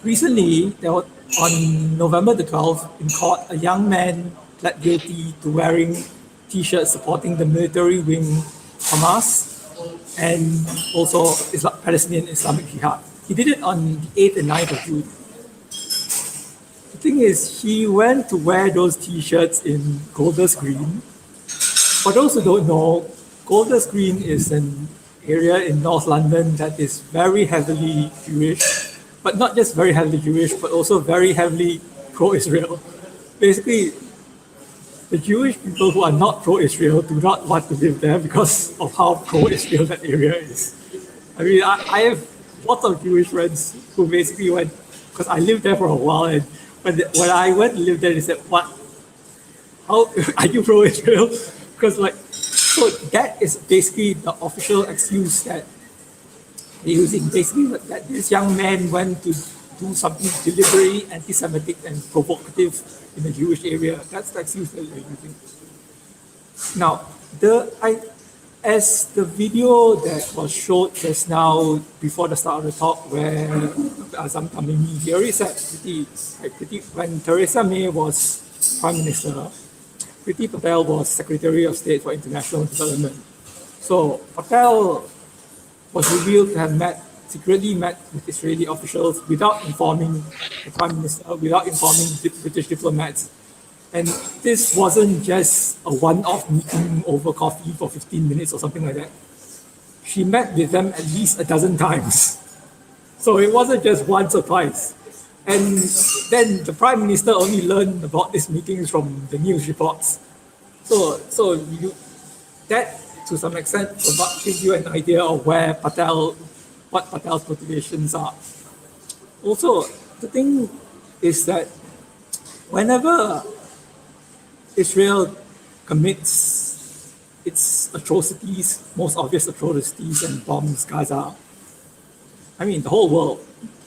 recently, on November the 12th, in court, a young man pled guilty to wearing T-shirts supporting the military wing Hamas and also Palestinian Islamic Jihad. He did it on the 8th and 9th of June. The thing is, he went to wear those T-shirts in Golders Green. For those who don't know, Golders Green is an area in North London that is very heavily Jewish, but not just very heavily Jewish, but also very heavily pro-Israel. Basically, the Jewish people who are not pro-Israel do not want to live there because of how pro-Israel that area is. I mean, I have lots of Jewish friends who basically went, because I lived there for a while, and when I went to live there, they said, "What? How are you pro-Israel?" Because so that is basically the official excuse that they're using. Basically, that this young man went to do something deliberately anti-Semitic and provocative in the Jewish area. That's the excuse that they're using. Now, as the video that was showed just now before the start of the talk, where Azam Tamimi, he already said when Theresa May was Prime Minister, Priti Patel was Secretary of State for International Development. So Patel was revealed to have secretly met with Israeli officials without informing the Prime Minister, without informing British diplomats. And this wasn't just a one-off meeting over coffee for 15 minutes or something like that. She met with them at least a dozen times. So it wasn't just once or twice. And then the Prime Minister only learned about these meetings from the news reports. So that, to some extent, gives you an idea of what Patel's motivations are. Also, the thing is that whenever Israel commits its atrocities, most obvious atrocities, and bombs Gaza, I mean, the whole world,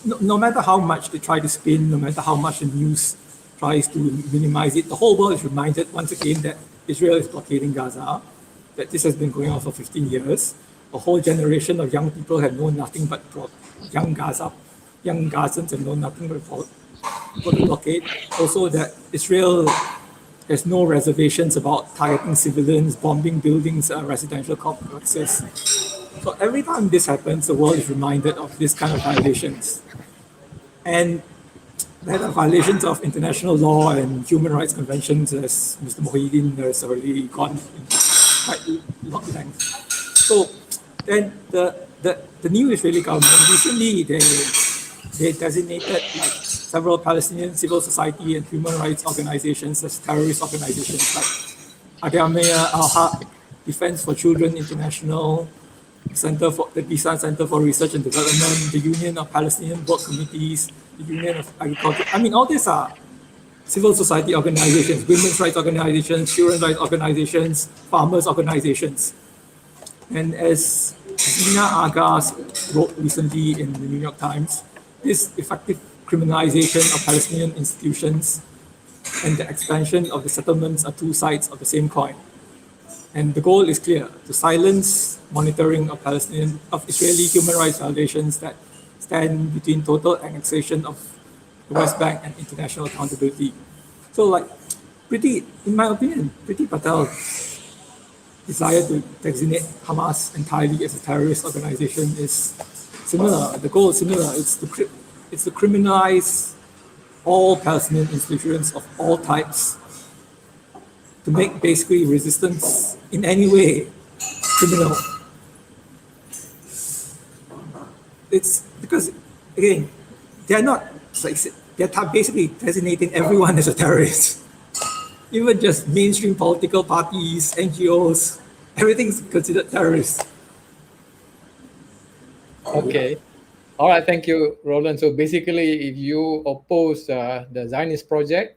no matter how much they try to spin, no matter how much the news tries to minimize it, the whole world is reminded once again that Israel is blockading Gaza, that this has been going on for 15 years. A whole generation of young people have known nothing but young Gazans have known nothing but the blockade. Also that Israel has no reservations about targeting civilians, bombing buildings, residential complexes. So every time this happens, the world is reminded of this kind of violations. And there are violations of international law and human rights conventions, as Mr. Mohideen has already gone into quite a lot of length. So then the new Israeli government, recently they designated several Palestinian civil society and human rights organizations as terrorist organizations, like Agamea Al-Haq, Defense for Children International, the Bisan Center for Research and Development, the Union of Palestinian Work Committees, the Union of Agriculture. I mean, all these are civil society organizations, women's rights organizations, children's rights organizations, farmers organizations. And as Zina Agas wrote recently in the New York Times, this effective criminalization of Palestinian institutions and the expansion of the settlements are two sides of the same coin. And the goal is clear: to silence monitoring of Israeli human rights violations that stand between total annexation of the West Bank and international accountability. So, in my opinion, Priti Patel desire to designate Hamas entirely as a terrorist organization is similar. The goal is similar. It's to criminalize all Palestinian institutions of all types to make basically resistance in any way criminal. It's because, again, they're not, like, they're basically designating everyone as a terrorist. Even just mainstream political parties, NGOs, everything's considered terrorist. Okay. All right. Thank you, Roland. So basically, if you oppose the Zionist project,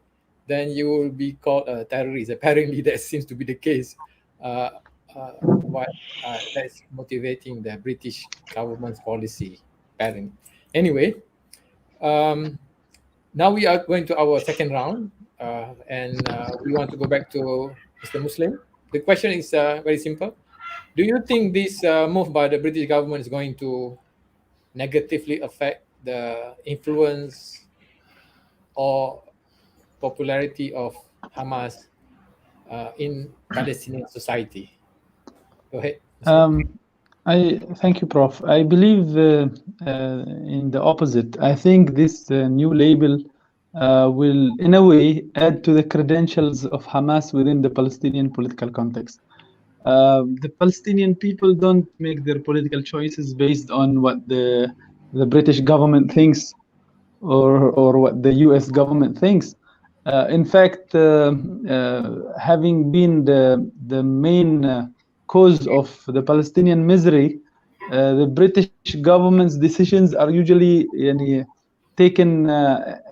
then you will be called a terrorist. Apparently, that seems to be the case. That's motivating the British government's policy, apparently. Anyway, now we are going to our second round, and we want to go back to Mr. Muslim. The question is very simple. Do you think this move by the British government is going to negatively affect the influence or popularity of Hamas in Palestinian society? Go ahead. I thank you, Prof. I believe in the opposite. I think this new label will, in a way, add to the credentials of Hamas within the Palestinian political context. The Palestinian people don't make their political choices based on what the British government thinks or what the US government thinks. In fact, having been the main cause of the Palestinian misery, the British government's decisions are usually taken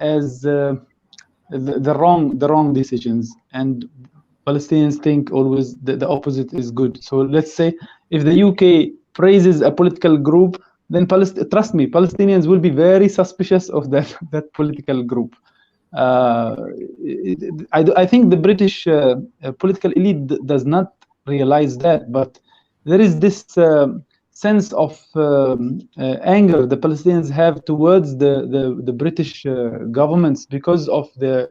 as the wrong decisions, and Palestinians think always that the opposite is good. So let's say if the UK praises a political group, then trust me, Palestinians will be very suspicious of that political group. I think the British political elite does not realize that, but there is this sense of anger the Palestinians have towards the British governments because of their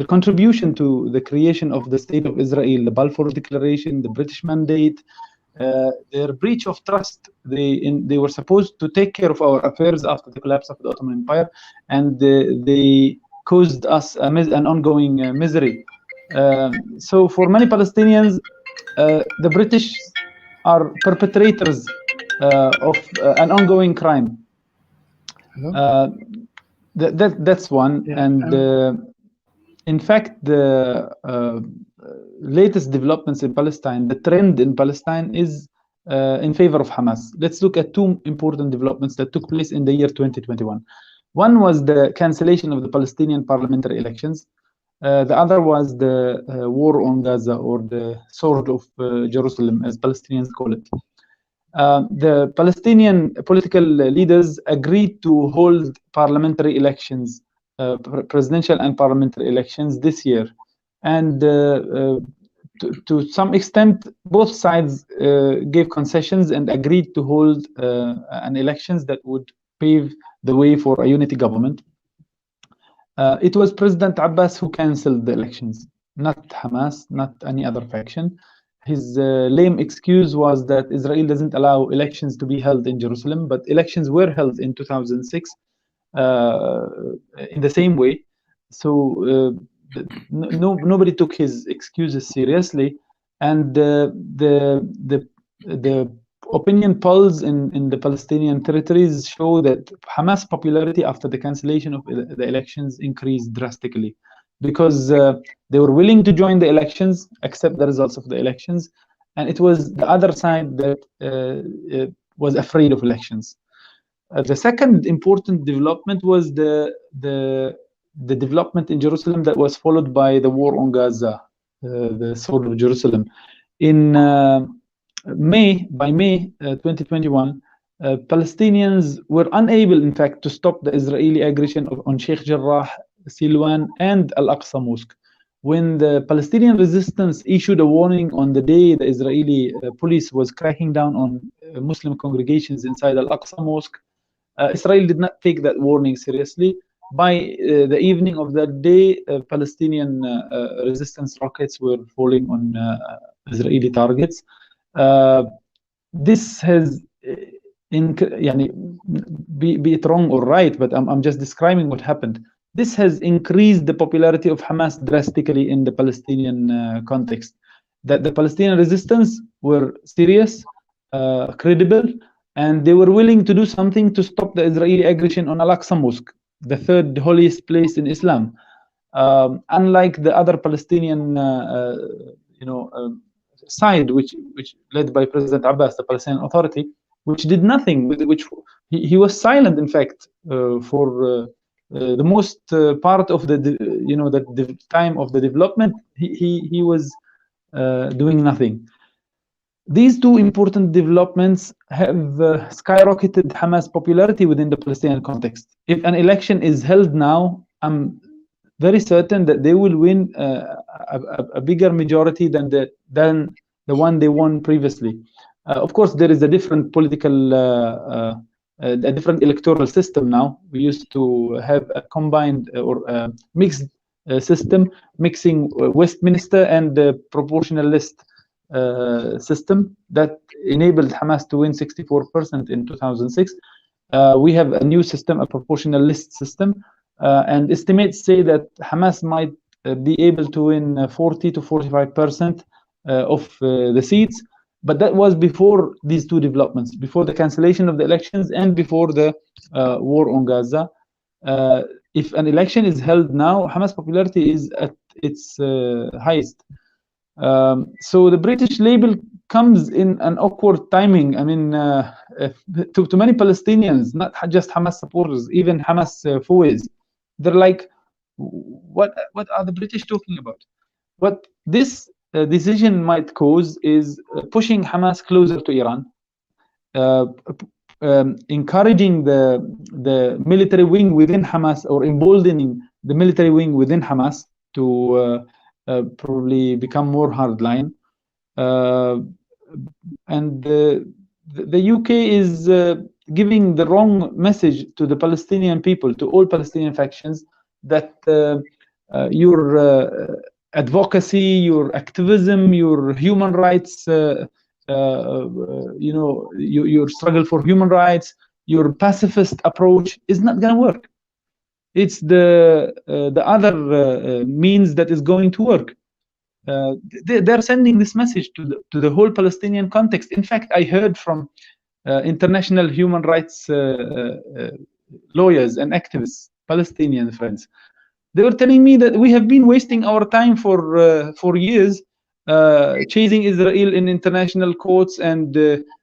contribution to the creation of the State of Israel, the Balfour Declaration, the British Mandate, their breach of trust. They were supposed to take care of our affairs after the collapse of the Ottoman Empire, and they caused us an ongoing misery. So for many Palestinians, the British are perpetrators of an ongoing crime. That's one. Yeah. And in fact, the latest developments in Palestine, the trend in Palestine is in favor of Hamas. Let's look at two important developments that took place in the year 2021. One was the cancellation of the Palestinian parliamentary elections. The other was the war on Gaza, or the Sword of Jerusalem, as Palestinians call it. The Palestinian political leaders agreed to hold parliamentary elections, presidential and parliamentary elections this year. And to some extent, both sides gave concessions and agreed to hold an elections that would pave the way for a unity government. It was President Abbas who cancelled the elections, not Hamas, not any other faction. His lame excuse was that Israel doesn't allow elections to be held in Jerusalem, but elections were held in 2006 in the same way. So nobody took his excuses seriously, and the opinion polls in the Palestinian territories show that Hamas popularity after the cancellation of the elections increased drastically, because they were willing to join the elections, accept the results of the elections, and it was the other side that was afraid of elections. The second important development was the development in Jerusalem that was followed by the war on Gaza, the Sword of Jerusalem. By May 2021, Palestinians were unable, in fact, to stop the Israeli aggression on Sheikh Jarrah, Silwan, and Al-Aqsa Mosque. When the Palestinian resistance issued a warning on the day the Israeli police was cracking down on Muslim congregations inside Al-Aqsa Mosque, Israel did not take that warning seriously. By the evening of that day, Palestinian resistance rockets were falling on Israeli targets. This has, be it wrong or right, but I'm just describing what happened. this has increased the popularity of Hamas drastically in the Palestinian context. That the Palestinian resistance were serious, credible, and they were willing to do something to stop the Israeli aggression on Al-Aqsa Mosque, the third holiest place in Islam. Unlike the other Palestinian, side, which led by President Abbas, the Palestinian Authority, which did nothing, which he was silent, in fact, for the most part of the time of the development. He was doing nothing. These two important developments have skyrocketed Hamas' popularity within the Palestinian context. If an election is held now, I'm very certain that they will win a bigger majority than the one they won previously. Of course, there is a different political, a different electoral system now. We used to have a combined or mixed system, mixing Westminster and the proportional list system that enabled Hamas to win 64% in 2006. We have a new system, a proportional list system, and estimates say that Hamas might be able to win 40 to 45% of the seats. But that was before these two developments, before the cancellation of the elections and before the war on Gaza. If an election is held now, Hamas' popularity is at its highest. So the British label comes in an awkward timing. I mean, to many Palestinians, not just Hamas supporters, even Hamas foes, they're like, what are the British talking about? What this decision might cause is pushing Hamas closer to Iran, encouraging the military wing within Hamas, or emboldening the military wing within Hamas to probably become more hardline. And the UK is giving the wrong message to the Palestinian people, to all Palestinian factions, that your advocacy, your activism, your human rights, your struggle for human rights, your pacifist approach is not going to work. It's the other means that is going to work. They're sending this message to the whole Palestinian context. In fact, I heard from international human rights lawyers and activists, Palestinian friends. They were telling me that we have been wasting our time for years chasing Israel in international courts and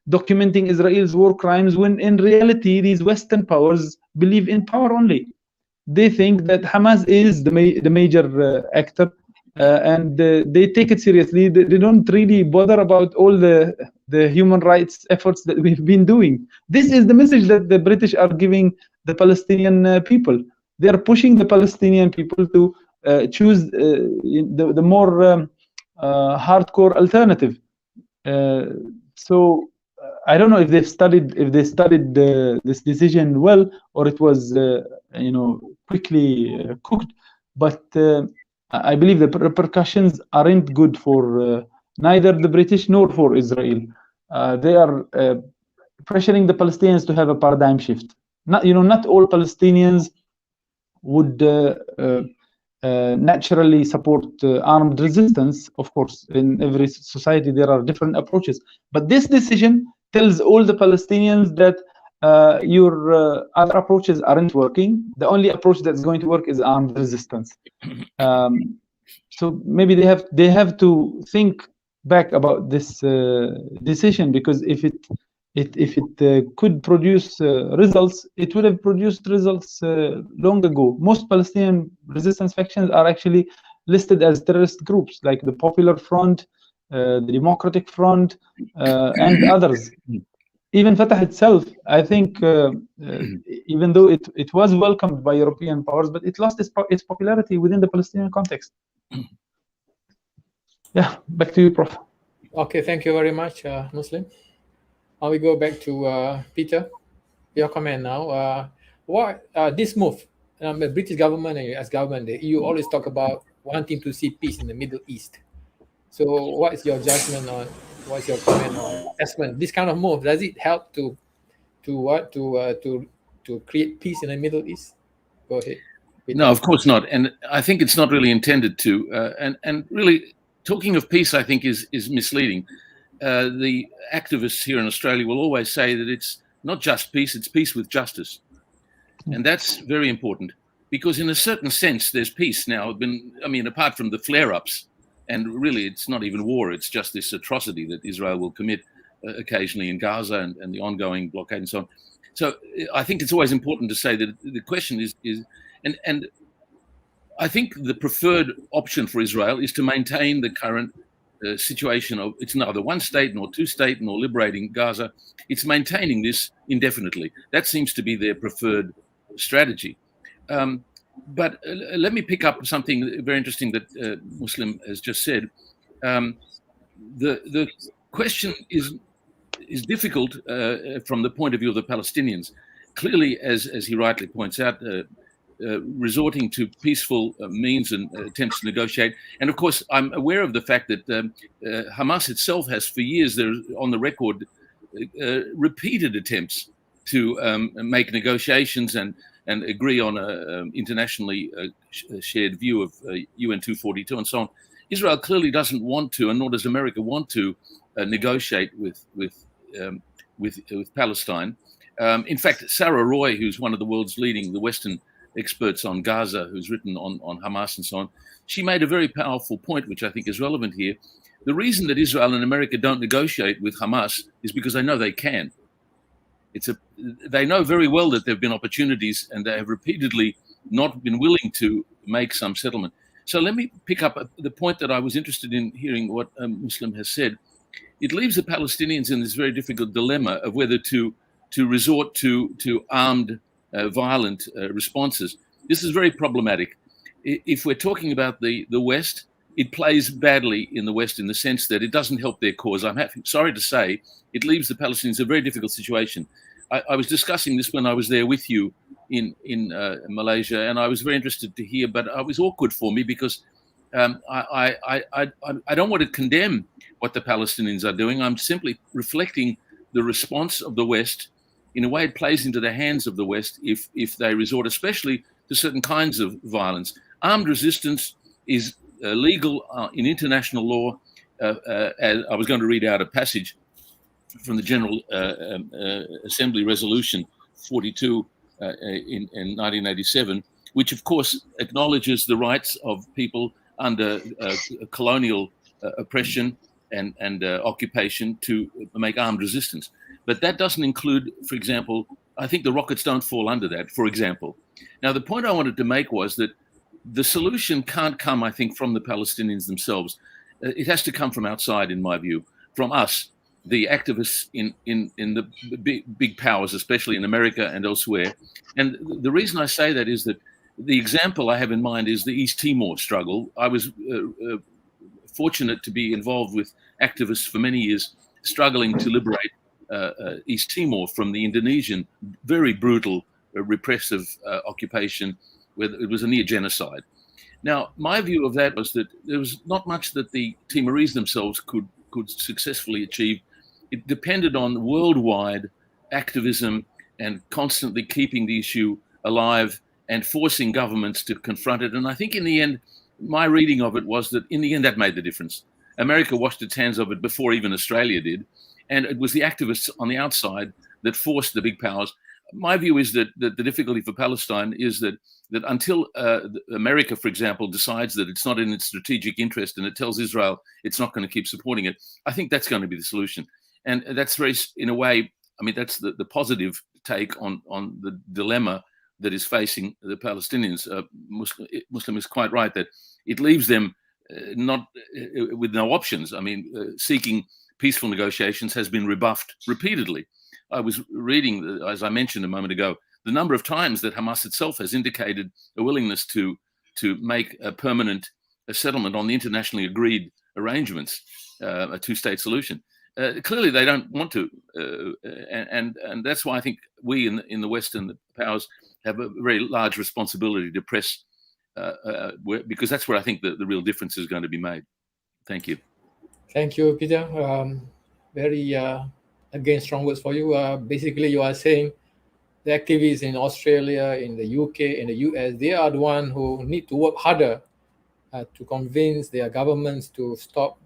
documenting Israel's war crimes, when in reality these Western powers believe in power only. They think that Hamas is the major actor, and they take it seriously. They don't really bother about all the human rights efforts that we've been doing. This is the message that the British are giving the Palestinian people. They are pushing the Palestinian people to choose the more hardcore alternative. So I don't know if they studied this decision well, or it was quickly cooked. But I believe the repercussions aren't good for neither the British nor for Israel. They are pressuring the Palestinians to have a paradigm shift. Not all Palestinians would naturally support armed resistance. Of course, in every society there are different approaches. But this decision tells all the Palestinians that your other approaches aren't working. The only approach that's going to work is armed resistance. So maybe they have to think back about this decision, because if it could produce results, it would have produced results long ago. Most Palestinian resistance factions are actually listed as terrorist groups, like the Popular Front, the Democratic Front, and others. Even Fatah itself, I think, even though it was welcomed by European powers, but it lost its popularity within the Palestinian context. Yeah, back to you, Prof. Okay, thank you very much, Muslim. Now we go back to Peter. Your comment now. What this move, the British government and US government, the EU always talk about wanting to see peace in the Middle East. So what is your judgment on, what's your comment on assessment? This kind of move, does it help to create peace in the Middle East? Go ahead. No, of course not. And I think it's not really intended to. And really, talking of peace, I think, is misleading. The activists here in Australia will always say that it's not just peace, it's peace with justice. And that's very important because in a certain sense, there's peace now. I mean, apart from the flare-ups, and really it's not even war, it's just this atrocity that Israel will commit occasionally in Gaza and the ongoing blockade and so on. So I think it's always important to say that the question is and I think the preferred option for Israel is to maintain the current situation of it's neither one state nor two state nor liberating Gaza. It's maintaining this indefinitely. That seems to be their preferred strategy. But let me pick up something very interesting that Muslim has just said. The question is difficult from the point of view of the Palestinians. Clearly, as he rightly points out, resorting to peaceful means and attempts to negotiate. And of course, I'm aware of the fact that Hamas itself has for years on the record repeated attempts to make negotiations and agree on an internationally shared view of UN 242 and so on. Israel clearly doesn't want to, and nor does America want to, negotiate with Palestine. In fact, Sarah Roy, who's one of the world's leading, the Western experts on Gaza, who's written on Hamas and so on, she made a very powerful point, which I think is relevant here. The reason that Israel and America don't negotiate with Hamas is because they know they can. They know very well that there have been opportunities and they have repeatedly not been willing to make some settlement. So let me pick up the point that I was interested in hearing what Muslim has said. It leaves the Palestinians in this very difficult dilemma of whether to resort to armed, violent responses. This is very problematic. If we're talking about the West, it plays badly in the West in the sense that it doesn't help their cause. I'm sorry to say, it leaves the Palestinians in a very difficult situation. I was discussing this when I was there with you in Malaysia, and I was very interested to hear, but it was awkward for me because I don't want to condemn what the Palestinians are doing. I'm simply reflecting the response of the West. In a way, it plays into the hands of the West if they resort, especially to certain kinds of violence. Armed resistance is legal in international law. As I was going to read out a passage from the General Assembly Resolution 42 in 1987, which of course acknowledges the rights of people under colonial oppression and occupation to make armed resistance. But that doesn't include, for example, I think the rockets don't fall under that, for example. Now, the point I wanted to make was that the solution can't come, I think, from the Palestinians themselves. It has to come from outside, in my view, from us, the activists in the big powers, especially in America and elsewhere. And the reason I say that is that the example I have in mind is the East Timor struggle. I was fortunate to be involved with activists for many years, struggling to liberate East Timor from the Indonesian, very brutal, repressive occupation, where it was a near genocide. Now, my view of that was that there was not much that the Timorese themselves could successfully achieve. It depended on worldwide activism and constantly keeping the issue alive and forcing governments to confront it. And I think in the end, my reading of it was that in the end, that made the difference. America washed its hands of it before even Australia did. And it was the activists on the outside that forced the big powers. My view is that the difficulty for Palestine is that until America, for example, decides that it's not in its strategic interest and it tells Israel it's not going to keep supporting it, I think that's going to be the solution. And that's very, in a way, I mean, that's the positive take on the dilemma that is facing the Palestinians. Muslim is quite right that it leaves them not with no options. I mean, seeking peaceful negotiations has been rebuffed repeatedly. I was reading, as I mentioned a moment ago, the number of times that Hamas itself has indicated a willingness to make a permanent settlement on the internationally agreed arrangements, a two-state solution. Clearly, they don't want to, and that's why I think we in the West and the powers have a very large responsibility to press, because that's where I think the real difference is going to be made. Thank you. Thank you, Peter. Very, again, strong words for you. Basically, you are saying the activists in Australia, in the UK, in the US, they are the ones who need to work harder to convince their governments to stop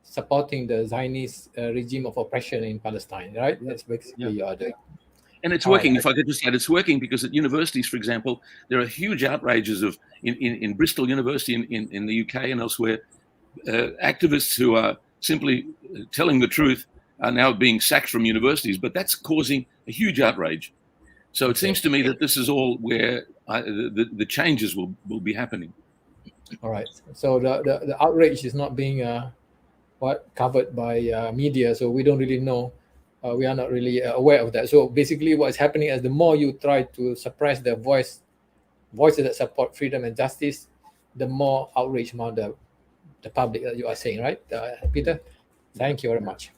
supporting the Zionist regime of oppression in Palestine, right? That's basically your doing. And it's working. If I could just add, it's working because at universities, for example, there are huge outrages of in Bristol University in the UK and elsewhere, activists who are simply telling the truth are now being sacked from universities, but that's causing a huge outrage. So it seems to me that this is all where the changes will be happening. All right. So the outrage is not being covered by media, so we don't really know. We are not really aware of that. So basically, what's happening is the more you try to suppress the voices that support freedom and justice, the more outrage among the public that you are saying, right, Peter? Thank you very much.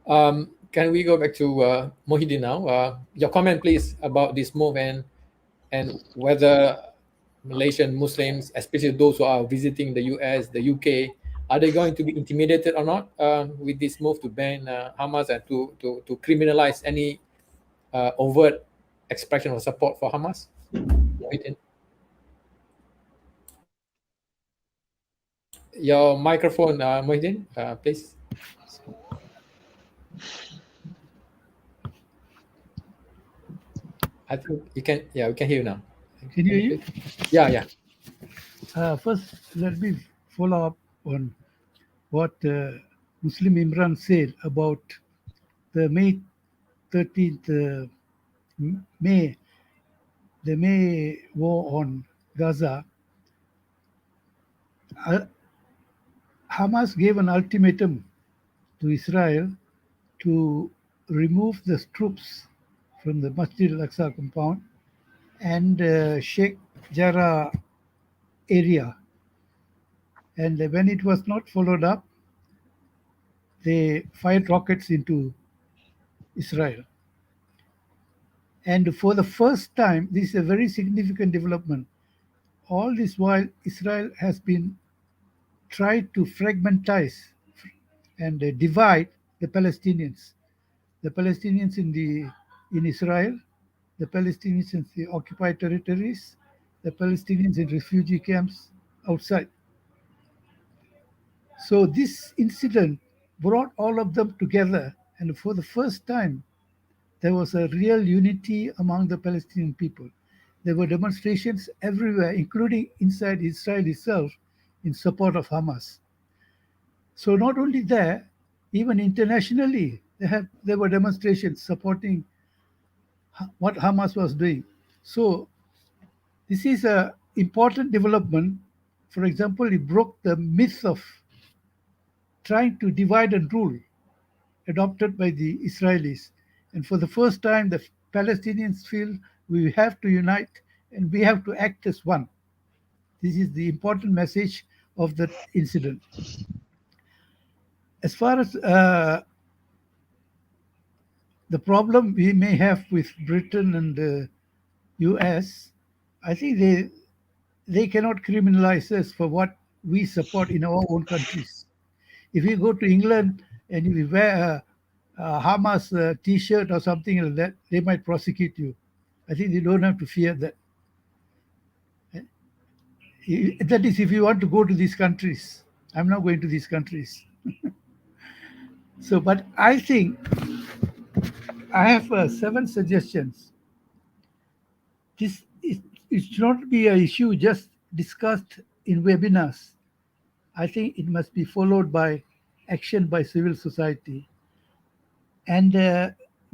Can we go back to Mohideen now? Your comment, please, about this move and whether Malaysian Muslims, especially those who are visiting the US, the UK, are they going to be intimidated or not with this move to ban Hamas and to criminalize any overt expression of support for Hamas? Your microphone, Mohideen, please. I think you can. Yeah, we can hear you now. Can you hear? Yeah. First, let me follow up on what Muslim Imran said about the May 13th, the May war on Gaza. Hamas gave an ultimatum to Israel to remove the troops from the Masjid al-Aqsa compound and Sheikh Jarrah area. And when it was not followed up, they fired rockets into Israel. And for the first time, this is a very significant development. All this while, Israel has been tried to fragmentize and divide the Palestinians. The Palestinians in Israel, the Palestinians in the occupied territories, the Palestinians in refugee camps outside. So this incident brought all of them together, and for the first time, there was a real unity among the Palestinian people. There were demonstrations everywhere, including inside Israel itself, in support of Hamas. So not only there, even internationally, there were demonstrations supporting what Hamas was doing. So this is an important development. For example, it broke the myth of trying to divide and rule adopted by the Israelis. And for the first time, the Palestinians feel we have to unite and we have to act as one. This is the important message of that incident. As far as the problem we may have with Britain and the US, I think they cannot criminalize us for what we support in our own countries. If you go to England and if you wear a Hamas T-shirt or something like that, they might prosecute you. I think they don't have to fear that. That is, if you want to go to these countries. I'm not going to these countries. So, but I think I have 7 suggestions. It should not be an issue just discussed in webinars. I think it must be followed by action by civil society. And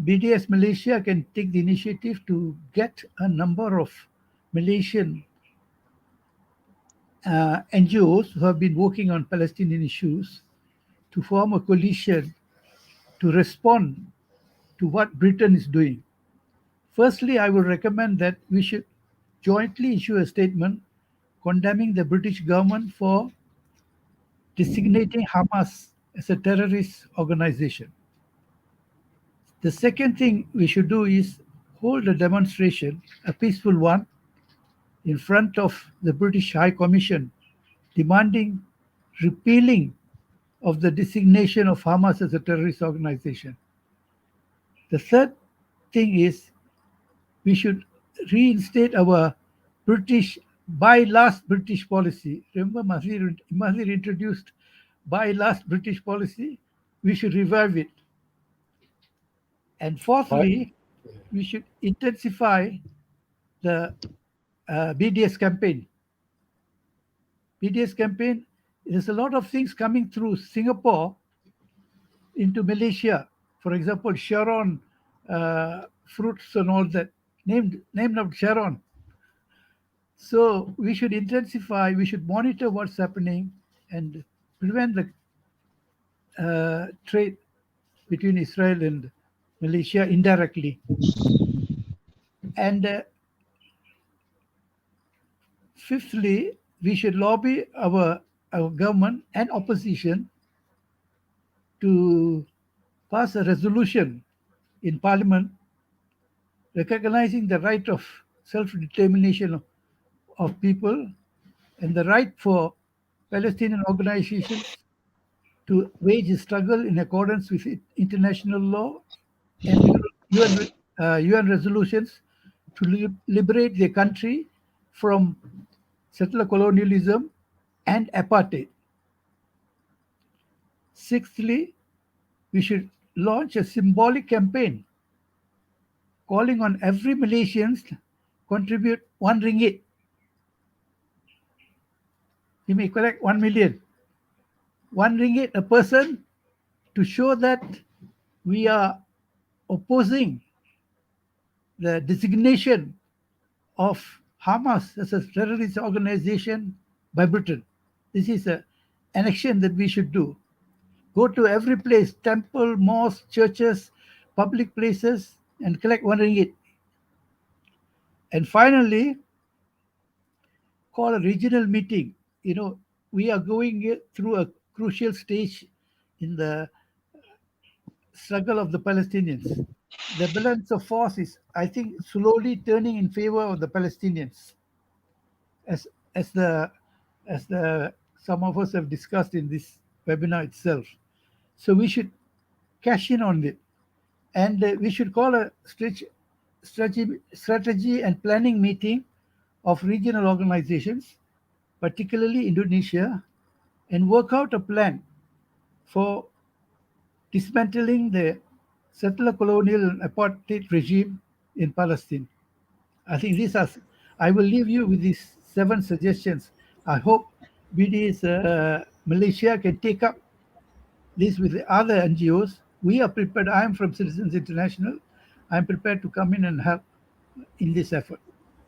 BDS Malaysia can take the initiative to get a number of Malaysian NGOs who have been working on Palestinian issues to form a coalition to respond to what Britain is doing. Firstly, I would recommend that we should jointly issue a statement condemning the British government for designating Hamas as a terrorist organization. The second thing we should do is hold a demonstration, a peaceful one, in front of the British High Commission, demanding repealing of the designation of Hamas as a terrorist organization. The third thing is we should reinstate our buy last British policy. Remember Mahathir introduced buy last British policy? We should revive it. And fourthly, we should intensify the BDS campaign. BDS campaign, there's a lot of things coming through Singapore into Malaysia. For example, Sharon fruits and all that, named after Sharon. So we should intensify, we should monitor what's happening and prevent the trade between Israel and Malaysia indirectly. And fifthly, we should lobby our government and opposition to pass a resolution in Parliament recognizing the right of self-determination of people and the right for Palestinian organizations to wage a struggle in accordance with international law and UN resolutions to liberate their country from settler colonialism and apartheid. Sixthly, we should launch a symbolic campaign calling on every Malaysian to contribute 1 ringgit. You may collect 1 million. 1 ringgit a person to show that we are opposing the designation of Hamas as a terrorist organization by Britain. This is an action that we should do. Go to every place, temple, mosque, churches, public places, and collect 1 ringgit. And finally, call a regional meeting. You know, we are going through a crucial stage in the struggle of the Palestinians. The balance of force is, I think, slowly turning in favor of the Palestinians, as some of us have discussed in this webinar itself. So we should cash in on it, and we should call a strategy and planning meeting of regional organizations, particularly Indonesia, and work out a plan for dismantling the settler colonial and apartheid regime in Palestine. I think I will leave you with these 7 suggestions. I hope BDS Malaysia can take up this with the other NGOs. We are prepared. I am from Citizens International. I'm prepared to come in and help in this effort.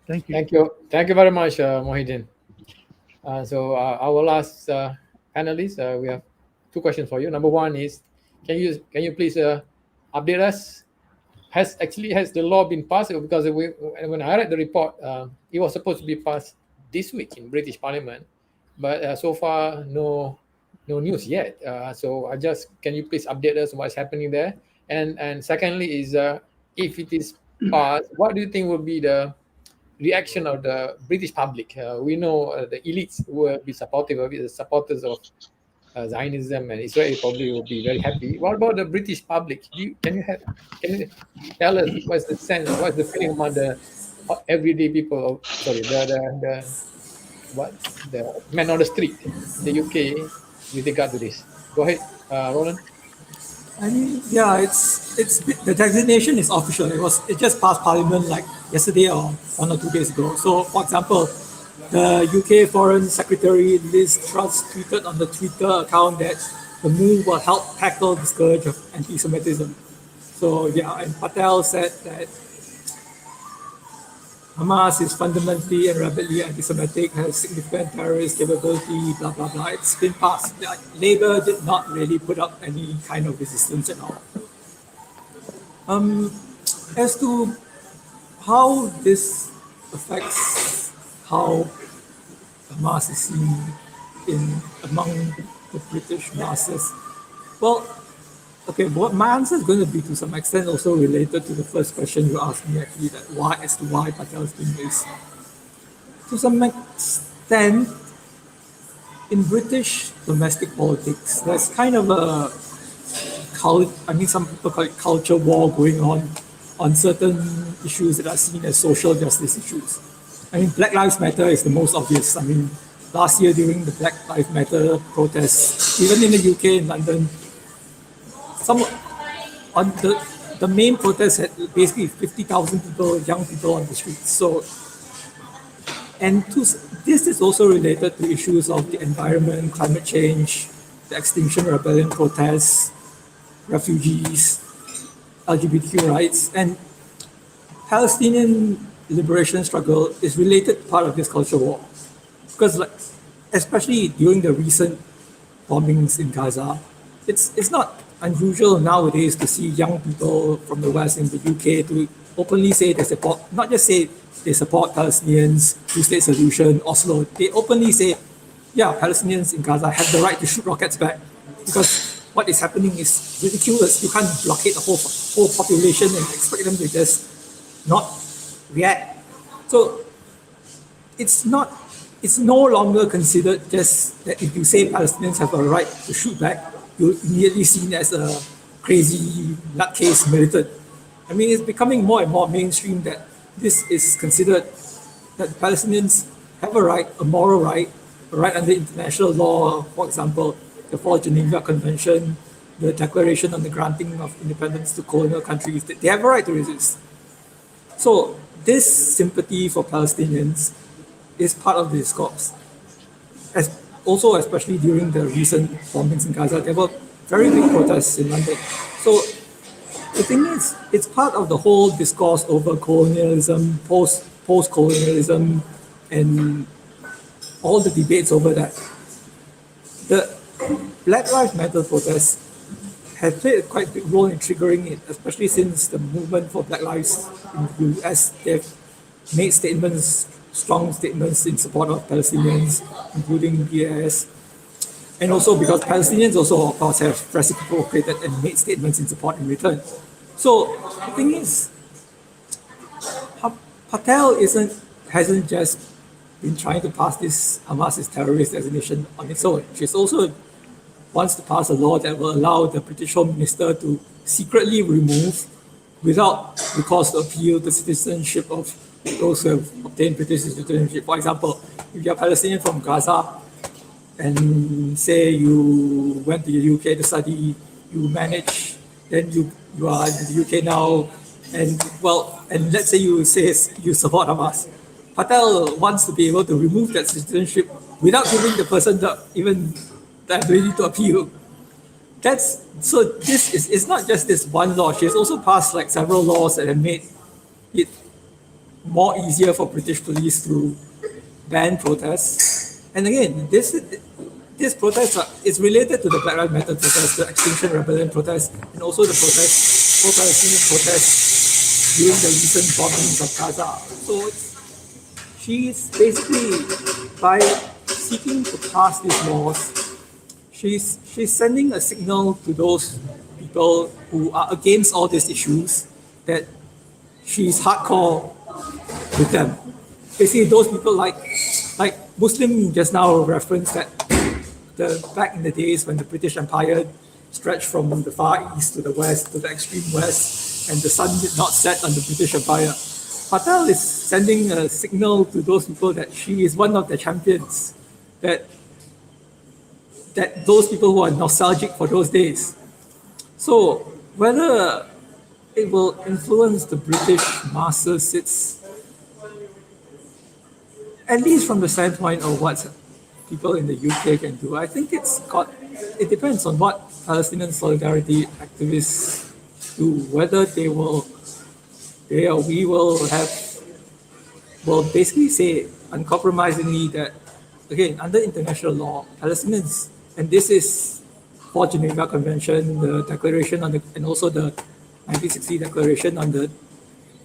Thank you. Thank you very much, Mohideen. So our last panelist, we have 2 questions for you. Number 1 is, can you please update us? Has the law been passed? Because when I read the report, it was supposed to be passed this week in British Parliament, but so far no news yet. So can you please update us what's happening there? And secondly is, if it is passed, what do you think will be the reaction of the British public? We know the elites will be supportive of it, the supporters of Zionism and Israel probably will be very happy. What about the British public? Can you tell us what's the sense, what's the feeling among the everyday people? The man on the street, the UK, with regard to this. Go ahead, Roland. I mean, yeah, it's the designation is official. It just passed Parliament like yesterday or 1 or 2 days ago. So, for example, the UK Foreign Secretary Liz Truss tweeted on the Twitter account that the move will help tackle the scourge of anti-Semitism. So yeah, and Patel said that Hamas is fundamentally and rapidly anti-Semitic, has significant terrorist capability, blah, blah, blah. It's been passed. Labour did not really put up any kind of resistance at all. As to how this affects how Hamas is seen among the British masses, well, okay, but my answer is going to be to some extent also related to the first question you asked me, actually, that why Patel is doing this. To some extent, in British domestic politics, there's kind of some people call it culture war going on on certain issues that are seen as social justice issues. I mean, Black Lives Matter is the most obvious. I mean, last year during the Black Lives Matter protests, even in the UK, in London, the main protest had basically 50,000 people, young people on the streets. So, this is also related to issues of the environment, climate change, the Extinction Rebellion protests, refugees, LGBTQ rights, and Palestinian liberation struggle is related part of this culture war. Because especially during the recent bombings in Gaza, it's not unusual nowadays to see young people from the West in the UK to openly say they support, not just say they support Palestinians, two-state solution, Oslo. They openly say, yeah, Palestinians in Gaza have the right to shoot rockets back because what is happening is ridiculous. You can't blockade the whole population and expect them to just not react. So it's no longer considered just that if you say Palestinians have a right to shoot back, you're immediately seen as a crazy nutcase militant. I mean, it's becoming more and more mainstream that this is considered that Palestinians have a right, a moral right, a right under international law, for example, the Fourth Geneva Convention, the Declaration on the Granting of Independence to Colonial Countries. They have a right to resist. So this sympathy for Palestinians is part of the discourse. Also, especially during the recent bombings in Gaza, there were very big protests in London. So the thing is, it's part of the whole discourse over colonialism, post-colonialism, and all the debates over that. The Black Lives Matter protests have played a quite big role in triggering it, especially since the movement for Black Lives in the US, they've made strong statements in support of Palestinians, including BAS, and also because Palestinians also, of course, have reciprocated and made statements in support in return. So the thing is, Patel hasn't just been trying to pass this Hamas as terrorist designation on its own. She's also wants to pass a law that will allow the British Home Minister to secretly remove, without recourse to appeal, the citizenship of those who have obtained British citizenship. For example, if you're Palestinian from Gaza and say you went to the UK to study, you manage, then you are in the UK now, and let's say you support Hamas. Patel wants to be able to remove that citizenship without giving the person even the ability to appeal. So this is not just this one law. She has also passed several laws that have made it more easier for British police to ban protests. And again, this protest is related to the Black Lives Matter protest, the Extinction Rebellion protest, and also the pro-Palestinian protest during the recent bombings of Gaza. So she's basically, by seeking to pass these laws, she's sending a signal to those people who are against all these issues that she's hardcore with them. Basically, those people like Muslim just now referenced that back in the days when the British Empire stretched from the far east to the west, to the extreme west, and the sun did not set on the British Empire. Patel is sending a signal to those people that she is one of the champions, that those people who are nostalgic for those days. So whether it will influence the British masses, it's at least from the standpoint of what people in the UK can do. I think it depends on what Palestinian solidarity activists do, whether we will basically say uncompromisingly that, again, under international law, Palestinians, and this is for Geneva Convention, the Declaration and also the 1960 Declaration on the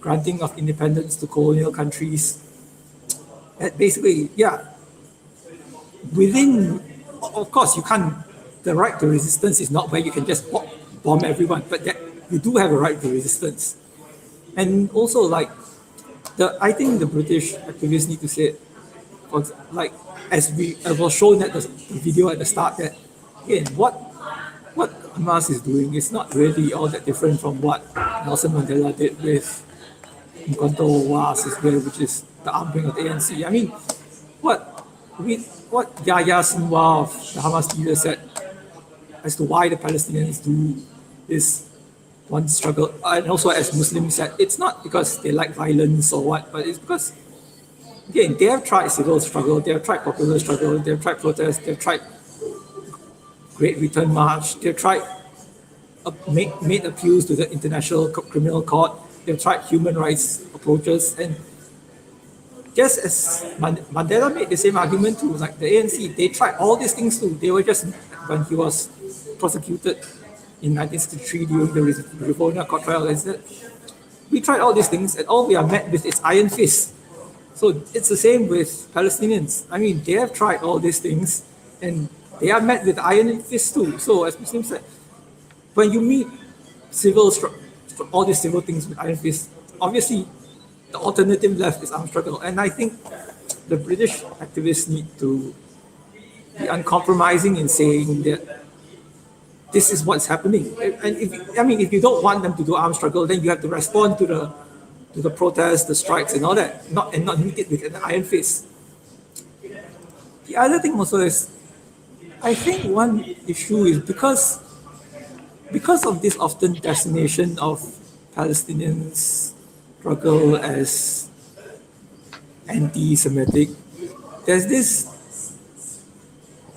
Granting of Independence to Colonial Countries, that basically, within, of course, the right to resistance is not where you can just bomb everyone, but that you do have a right to resistance. And also, I think the British activists need to say, as was shown at the video at the start, that again, what Hamas is doing is not really all that different from what Nelson Mandela did with Nkonto Wa Siswe, which is the armed wing of the ANC. I mean, what Yahya Sinwar of the Hamas leader said as to why the Palestinians do this one struggle, and also as Muslims said, it's not because they like violence or what, but it's because, again, they have tried civil struggle, they have tried popular struggle, they have tried protest, they've tried Great Return March, they've tried made appeals to the International Criminal Court, they've tried human rights approaches, and just as Mandela made the same argument too, like the ANC, they tried all these things too. They were just, when he was prosecuted in 1963 during the Rivonia court trial, they said, we tried all these things and all we are met with is iron fist. So it's the same with Palestinians. I mean, they have tried all these things and they are met with iron fist too. So as Muslims said, when you meet all these civil things with iron fist, obviously the alternative left is armed struggle. And I think the British activists need to be uncompromising in saying that this is what's happening. And if you don't want them to do armed struggle, then you have to respond to the protests, the strikes, and all that, not meet it with an iron fist. The other thing also is, I think one issue is because of this often designation of Palestinians' struggle as anti-Semitic, there's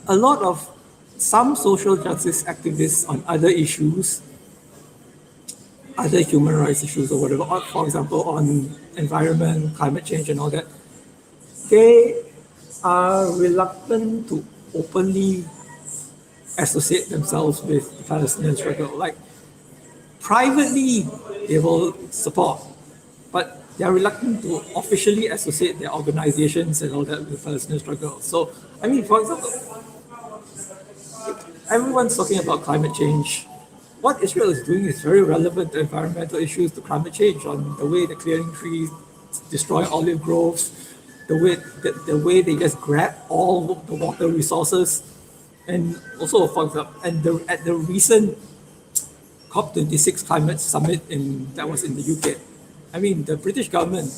a lot of some social justice activists on other issues, other human rights issues or whatever, for example, on environment, climate change and all that, they are reluctant to openly associate themselves with the Palestinian struggle. Like, privately, they will support, but they are reluctant to officially associate their organizations and all that with the Palestinian struggle. So, I mean, for example, everyone's talking about climate change. What Israel is doing is very relevant to environmental issues, to climate change, on the way they're clearing trees, destroying olive groves, the way they just grab all the water resources. And also, for example, at the recent COP26 climate summit that was in the UK, I mean, the British government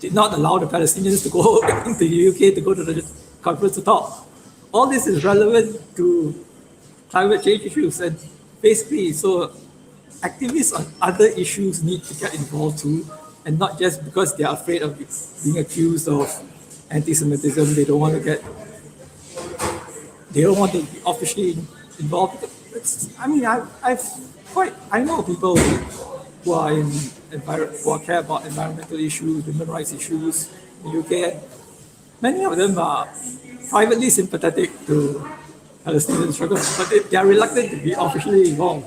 did not allow the Palestinians to go into the UK to go to the conference to talk. All this is relevant to climate change issues, and basically, so activists on other issues need to get involved too, and not just because they are afraid of being accused of anti-Semitism. They don't want to be officially involved. I mean, I know people who care about environmental issues, human rights issues in the UK. And many of them are privately sympathetic to Palestinian struggle, but they are reluctant to be officially involved.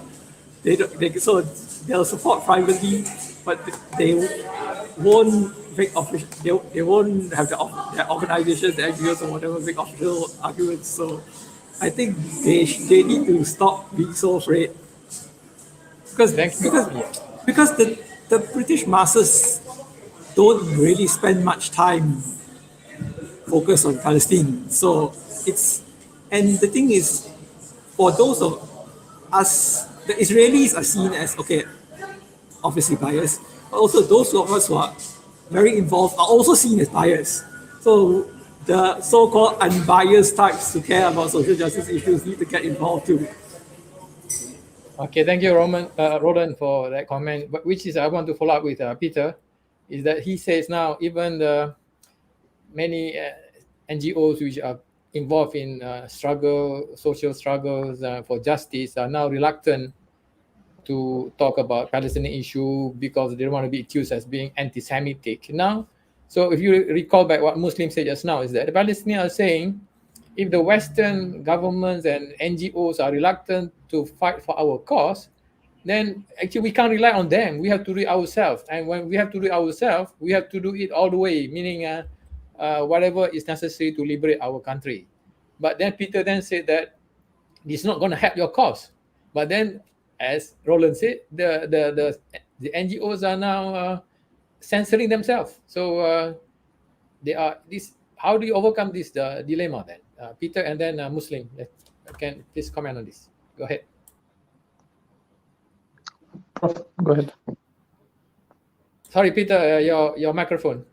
So they'll support privately, but they won't make official. They won't have their organizations, the NGOs or whatever, make official arguments. So I think they need to stop being so afraid, because the British masses don't really spend much time focused on Palestine. So and the thing is, for those of us, the Israelis are seen as, okay, obviously biased, but also those of us who are very involved are also seen as biased. So the so-called unbiased types who care about social justice issues need to get involved too. Okay, thank you, Roland, for that comment. But which is I want to follow up with Peter, is that he says now even the many NGOs which are involved in social struggles for justice are now reluctant to talk about Palestinian issue because they don't want to be accused as being anti-Semitic. Now, so if you recall back what Muslims said just now, is that the Palestinians are saying, if the Western governments and NGOs are reluctant to fight for our cause, then actually we can't rely on them. We have to do it ourselves. And when we have to do it ourselves, we have to do it all the way, meaning whatever is necessary to liberate our country. But then Peter then said that it's not going to help your cause. But then, as Roland said, the NGOs are now censoring themselves. So they are this. How do you overcome this dilemma then, Peter, and then Muslim? Can please comment on this? Go ahead. Go ahead. Sorry, Peter, your microphone.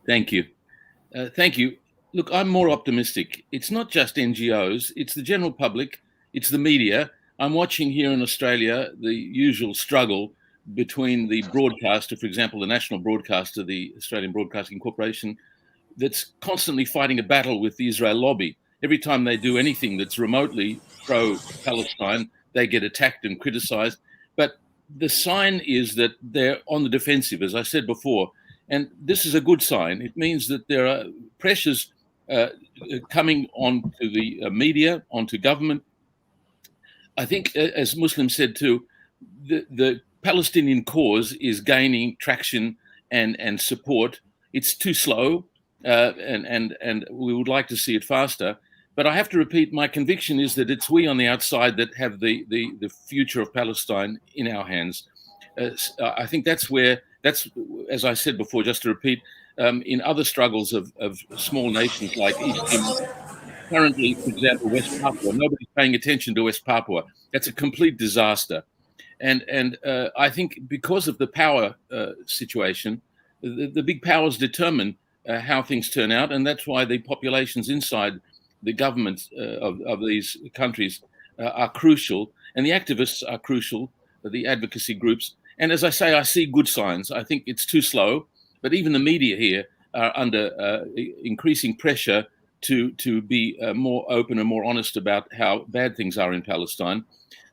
Thank you. Thank you. Look, I'm more optimistic. It's not just NGOs, it's the general public, it's the media. I'm watching here in Australia the usual struggle between the broadcaster, for example, the national broadcaster, the Australian Broadcasting Corporation, that's constantly fighting a battle with the Israel lobby. Every time they do anything that's remotely pro-Palestine, they get attacked and criticized. But the sign is that they're on the defensive, as I said before. And this is a good sign. It means that there are pressures coming onto the media, onto government. I think, as Muslim said too, the Palestinian cause is gaining traction and support. It's too slow, and we would like to see it faster. But I have to repeat, my conviction is that it's we on the outside that have the future of Palestine in our hands. I think that's, as I said before, just to repeat, in other struggles of small nations like East Timor, currently, for example, West Papua, nobody's paying attention to West Papua. That's a complete disaster. And I think because of the power situation, the big powers determine how things turn out. And that's why the populations inside the governments of these countries are crucial. And the activists are crucial, the advocacy groups. And as I say, I see good signs. I think it's too slow, but even the media here are under increasing pressure to be more open and more honest about how bad things are in Palestine.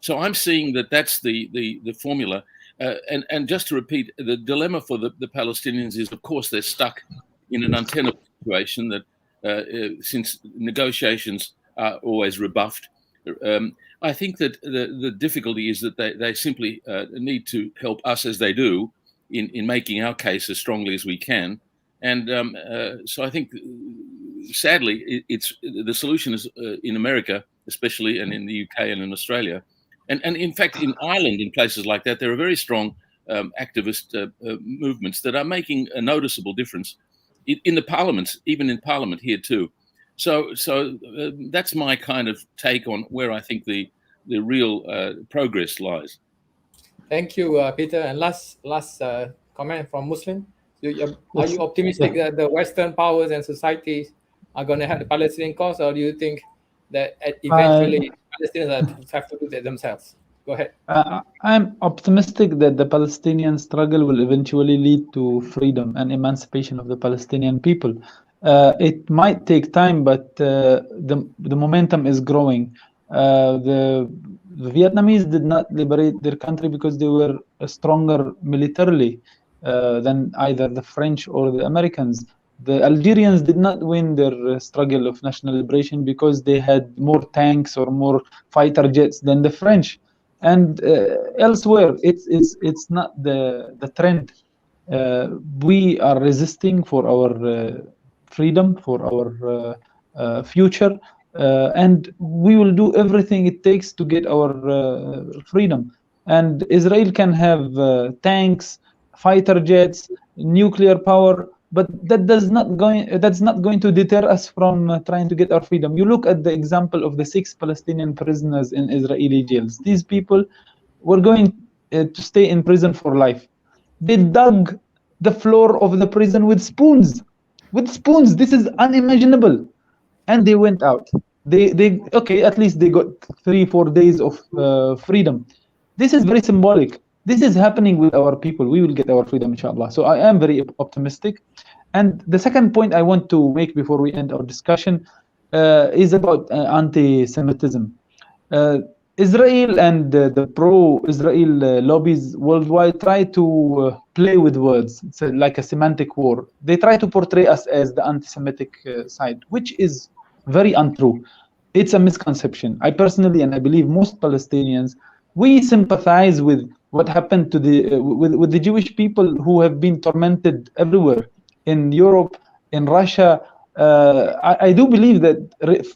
So I'm seeing that that's the formula. And just to repeat, the dilemma for the Palestinians is, of course, they're stuck in an untenable situation that since negotiations are always rebuffed. I think that the difficulty is that they simply need to help us as they do in making our case as strongly as we can. And so I think, sadly, it's the solution is in America, especially, and in the UK and in Australia. And in fact, in Ireland, in places like that, there are very strong activist movements that are making a noticeable difference in the parliaments, even in Parliament here too. So that's my kind of take on where I think the real progress lies. Thank you, Peter. And last comment from Muslim. Are you optimistic that the Western powers and societies are going to help the Palestinian cause, or do you think that eventually Palestinians have to do that themselves? Go ahead. I'm optimistic that the Palestinian struggle will eventually lead to freedom and emancipation of the Palestinian people. It might take time, but the momentum is growing. The Vietnamese did not liberate their country because they were stronger militarily than either the French or the Americans. The Algerians did not win their struggle of national liberation because they had more tanks or more fighter jets than the French. And elsewhere, it's not the trend. We are resisting for our freedom, for our future, and we will do everything it takes to get our freedom. And Israel can have tanks, fighter jets, nuclear power, but that's not going to deter us from trying to get our freedom. You look at the example of the 6 Palestinian prisoners in Israeli jails. These people were going to stay in prison for life. They dug the floor of the prison with spoons. With spoons. This is unimaginable. And they went out. Okay, at least they got 3-4 days of freedom. This is very symbolic. This is happening with our people. We will get our freedom, inshallah. So I am very optimistic. And the second point I want to make before we end our discussion is about anti-Semitism. Israel and the pro-Israel lobbies worldwide try to play with words. It's like a semantic war. They try to portray us as the anti-Semitic side, which is very untrue. It's a misconception. I personally, and I believe most Palestinians, we sympathize with what happened to with the Jewish people who have been tormented everywhere, in Europe, in Russia. I do believe that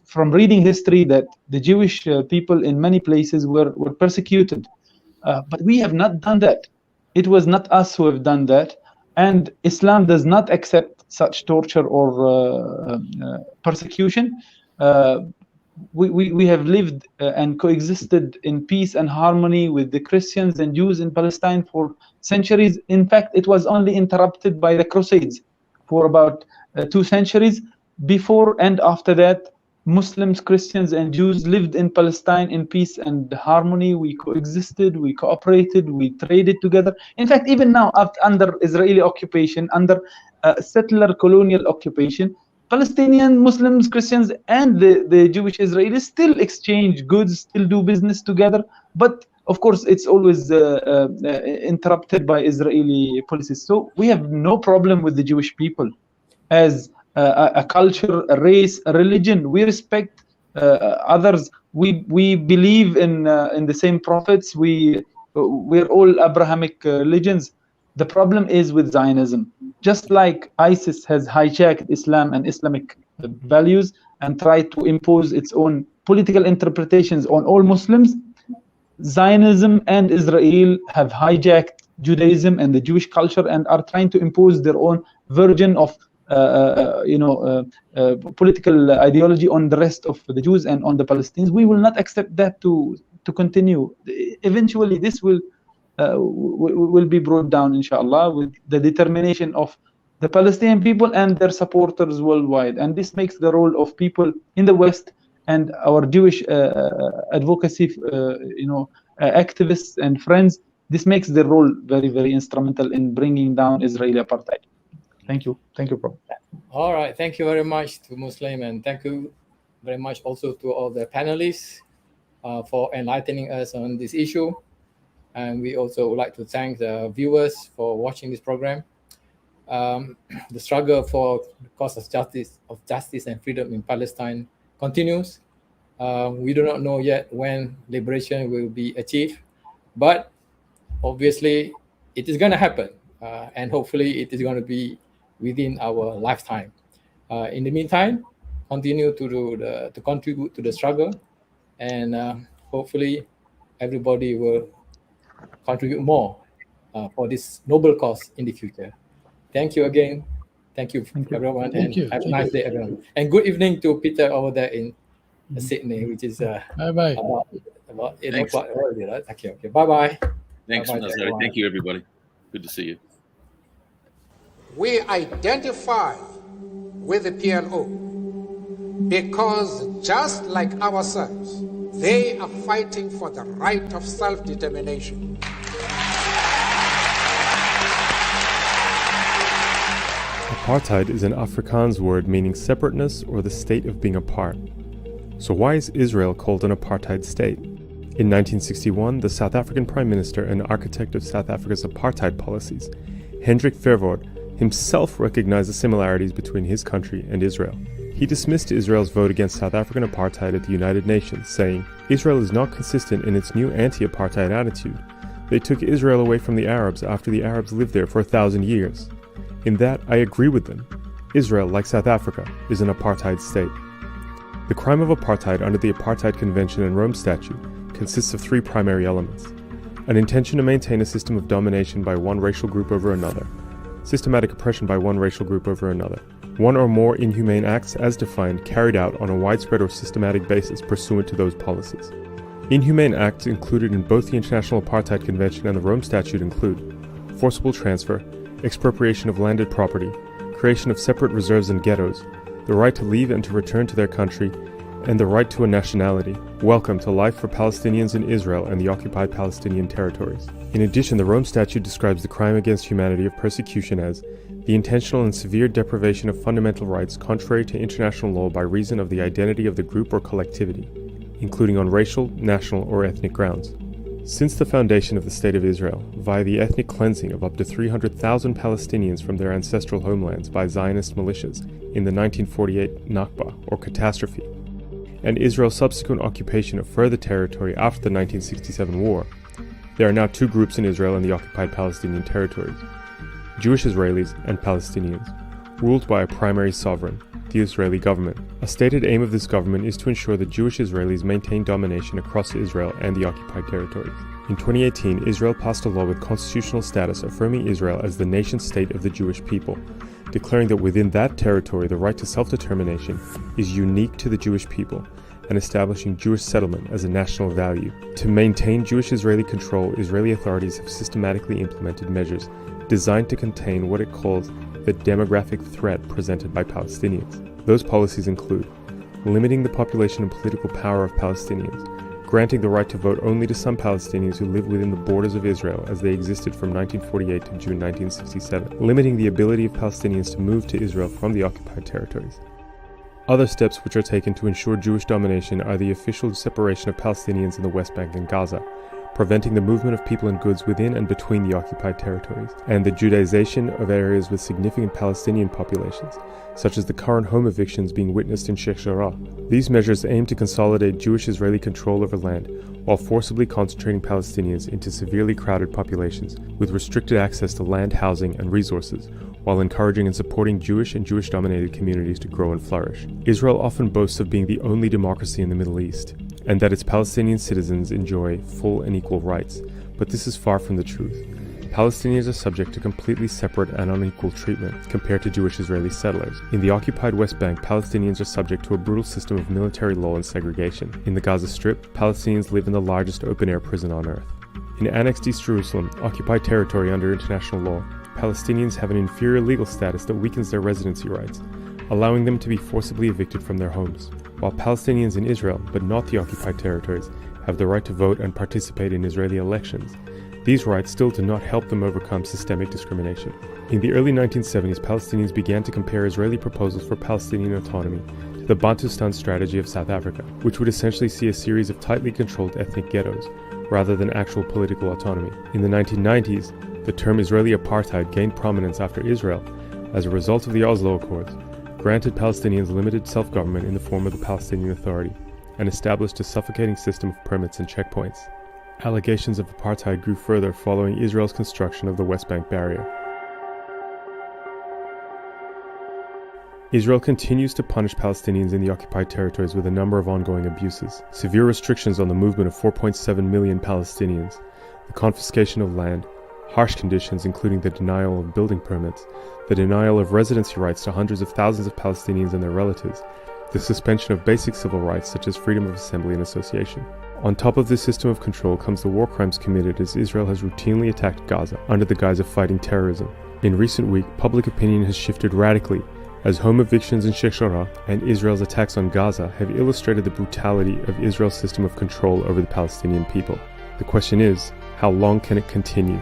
from reading history that the Jewish people in many places were persecuted, but we have not done that. It was not us who have done that, and Islam does not accept such torture or persecution. we have lived and coexisted in peace and harmony with the Christians and Jews in Palestine for centuries. In fact, it was only interrupted by the Crusades for about 2 centuries. Before and after that, Muslims, Christians, and Jews lived in Palestine in peace and harmony. We coexisted, we cooperated, we traded together. In fact, even now, under Israeli occupation, under settler colonial occupation, Palestinian Muslims, Christians, and the Jewish Israelis still exchange goods, still do business together. But of course, it's always interrupted by Israeli policies. So we have no problem with the Jewish people as a culture, a race, a religion. We respect others. We believe in the same prophets. We're all Abrahamic religions. The problem is with Zionism. Just like ISIS has hijacked Islam and Islamic values and tried to impose its own political interpretations on all Muslims, Zionism and Israel have hijacked Judaism and the Jewish culture and are trying to impose their own version of political ideology on the rest of the Jews and on the Palestinians. We will not accept that to continue. Eventually, this will be brought down, inshallah, with the determination of the Palestinian people and their supporters worldwide. And this makes the role of people in the West and our Jewish advocacy, activists and friends, this makes their role very, very instrumental in bringing down Israeli apartheid. Thank you. Thank you, Prof. All right. Thank you very much to Muslim, and thank you very much also to all the panelists for enlightening us on this issue. And we also would like to thank the viewers for watching this program. The struggle for the cause of justice and freedom in Palestine continues. We do not know yet when liberation will be achieved, but obviously it is going to happen, and hopefully it is going to be within our lifetime. In the meantime, continue to contribute to the struggle, and hopefully everybody will contribute more for this noble cause in the future. Thank you again. Thank you, everyone, and have a nice day, everyone. And good evening to Peter over there in Sydney, which is bye-bye. About 8 o'clock already, right? Okay, bye-bye. Thanks, Nazari. Thank you, everybody. Good to see you. We identify with the PLO because just like ourselves, they are fighting for the right of self-determination. Apartheid is an Afrikaans word meaning separateness or the state of being apart. So why is Israel called an apartheid state? In 1961, the South African Prime Minister and architect of South Africa's apartheid policies, Hendrik Verwoerd, himself recognized the similarities between his country and Israel. He dismissed Israel's vote against South African apartheid at the United Nations, saying, "Israel is not consistent in its new anti-apartheid attitude. They took Israel away from the Arabs after the Arabs lived there for 1,000 years. In that, I agree with them. Israel, like South Africa, is an apartheid state." The crime of apartheid under the Apartheid Convention and Rome Statute consists of 3 primary elements: an intention to maintain a system of domination by one racial group over another, systematic oppression by one racial group over another, one or more inhumane acts as defined carried out on a widespread or systematic basis pursuant to those policies. Inhumane acts included in both the International Apartheid Convention and the Rome Statute include forcible transfer, expropriation of landed property, creation of separate reserves and ghettos, the right to leave and to return to their country, and the right to a nationality, welcome to life for Palestinians in Israel and the occupied Palestinian territories. In addition, the Rome Statute describes the crime against humanity of persecution as the intentional and severe deprivation of fundamental rights contrary to international law by reason of the identity of the group or collectivity, including on racial, national, or ethnic grounds. Since the foundation of the State of Israel, via the ethnic cleansing of up to 300,000 Palestinians from their ancestral homelands by Zionist militias in the 1948 Nakba, or catastrophe, and Israel's subsequent occupation of further territory after the 1967 war, there are now 2 groups in Israel and the occupied Palestinian territories: Jewish Israelis and Palestinians, ruled by a primary sovereign, the Israeli government. A stated aim of this government is to ensure that Jewish Israelis maintain domination across Israel and the occupied territories. In 2018, Israel passed a law with constitutional status affirming Israel as the nation-state of the Jewish people, declaring that within that territory the right to self-determination is unique to the Jewish people, and establishing Jewish settlement as a national value. To maintain Jewish-Israeli control, Israeli authorities have systematically implemented measures designed to contain what it calls the demographic threat presented by Palestinians. Those policies include limiting the population and political power of Palestinians, granting the right to vote only to some Palestinians who live within the borders of Israel as they existed from 1948 to June 1967, limiting the ability of Palestinians to move to Israel from the occupied territories. Other steps which are taken to ensure Jewish domination are the official separation of Palestinians in the West Bank and Gaza, preventing the movement of people and goods within and between the occupied territories, and the Judaization of areas with significant Palestinian populations, such as the current home evictions being witnessed in Sheikh Jarrah. These measures aim to consolidate Jewish-Israeli control over land while forcibly concentrating Palestinians into severely crowded populations with restricted access to land, housing, and resources, while encouraging and supporting Jewish and Jewish-dominated communities to grow and flourish. Israel often boasts of being the only democracy in the Middle East, and that its Palestinian citizens enjoy full and equal rights, but this is far from the truth. Palestinians are subject to completely separate and unequal treatment compared to Jewish-Israeli settlers. In the occupied West Bank, Palestinians are subject to a brutal system of military law and segregation. In the Gaza Strip, Palestinians live in the largest open-air prison on earth. In annexed East Jerusalem, occupied territory under international law, Palestinians have an inferior legal status that weakens their residency rights, allowing them to be forcibly evicted from their homes. While Palestinians in Israel, but not the occupied territories, have the right to vote and participate in Israeli elections, these rights still do not help them overcome systemic discrimination. In the early 1970s, Palestinians began to compare Israeli proposals for Palestinian autonomy to the Bantustan strategy of South Africa, which would essentially see a series of tightly controlled ethnic ghettos, rather than actual political autonomy. In the 1990s, the term Israeli apartheid gained prominence after Israel, as a result of the Oslo Accords, granted Palestinians limited self-government in the form of the Palestinian Authority, and established a suffocating system of permits and checkpoints. Allegations of apartheid grew further following Israel's construction of the West Bank barrier. Israel continues to punish Palestinians in the occupied territories with a number of ongoing abuses. Severe restrictions on the movement of 4.7 million Palestinians, the confiscation of land, harsh conditions including the denial of building permits, the denial of residency rights to hundreds of thousands of Palestinians and their relatives, the suspension of basic civil rights such as freedom of assembly and association. On top of this system of control comes the war crimes committed as Israel has routinely attacked Gaza under the guise of fighting terrorism. In recent weeks, public opinion has shifted radically as home evictions in Sheikh Jarrah and Israel's attacks on Gaza have illustrated the brutality of Israel's system of control over the Palestinian people. The question is, how long can it continue?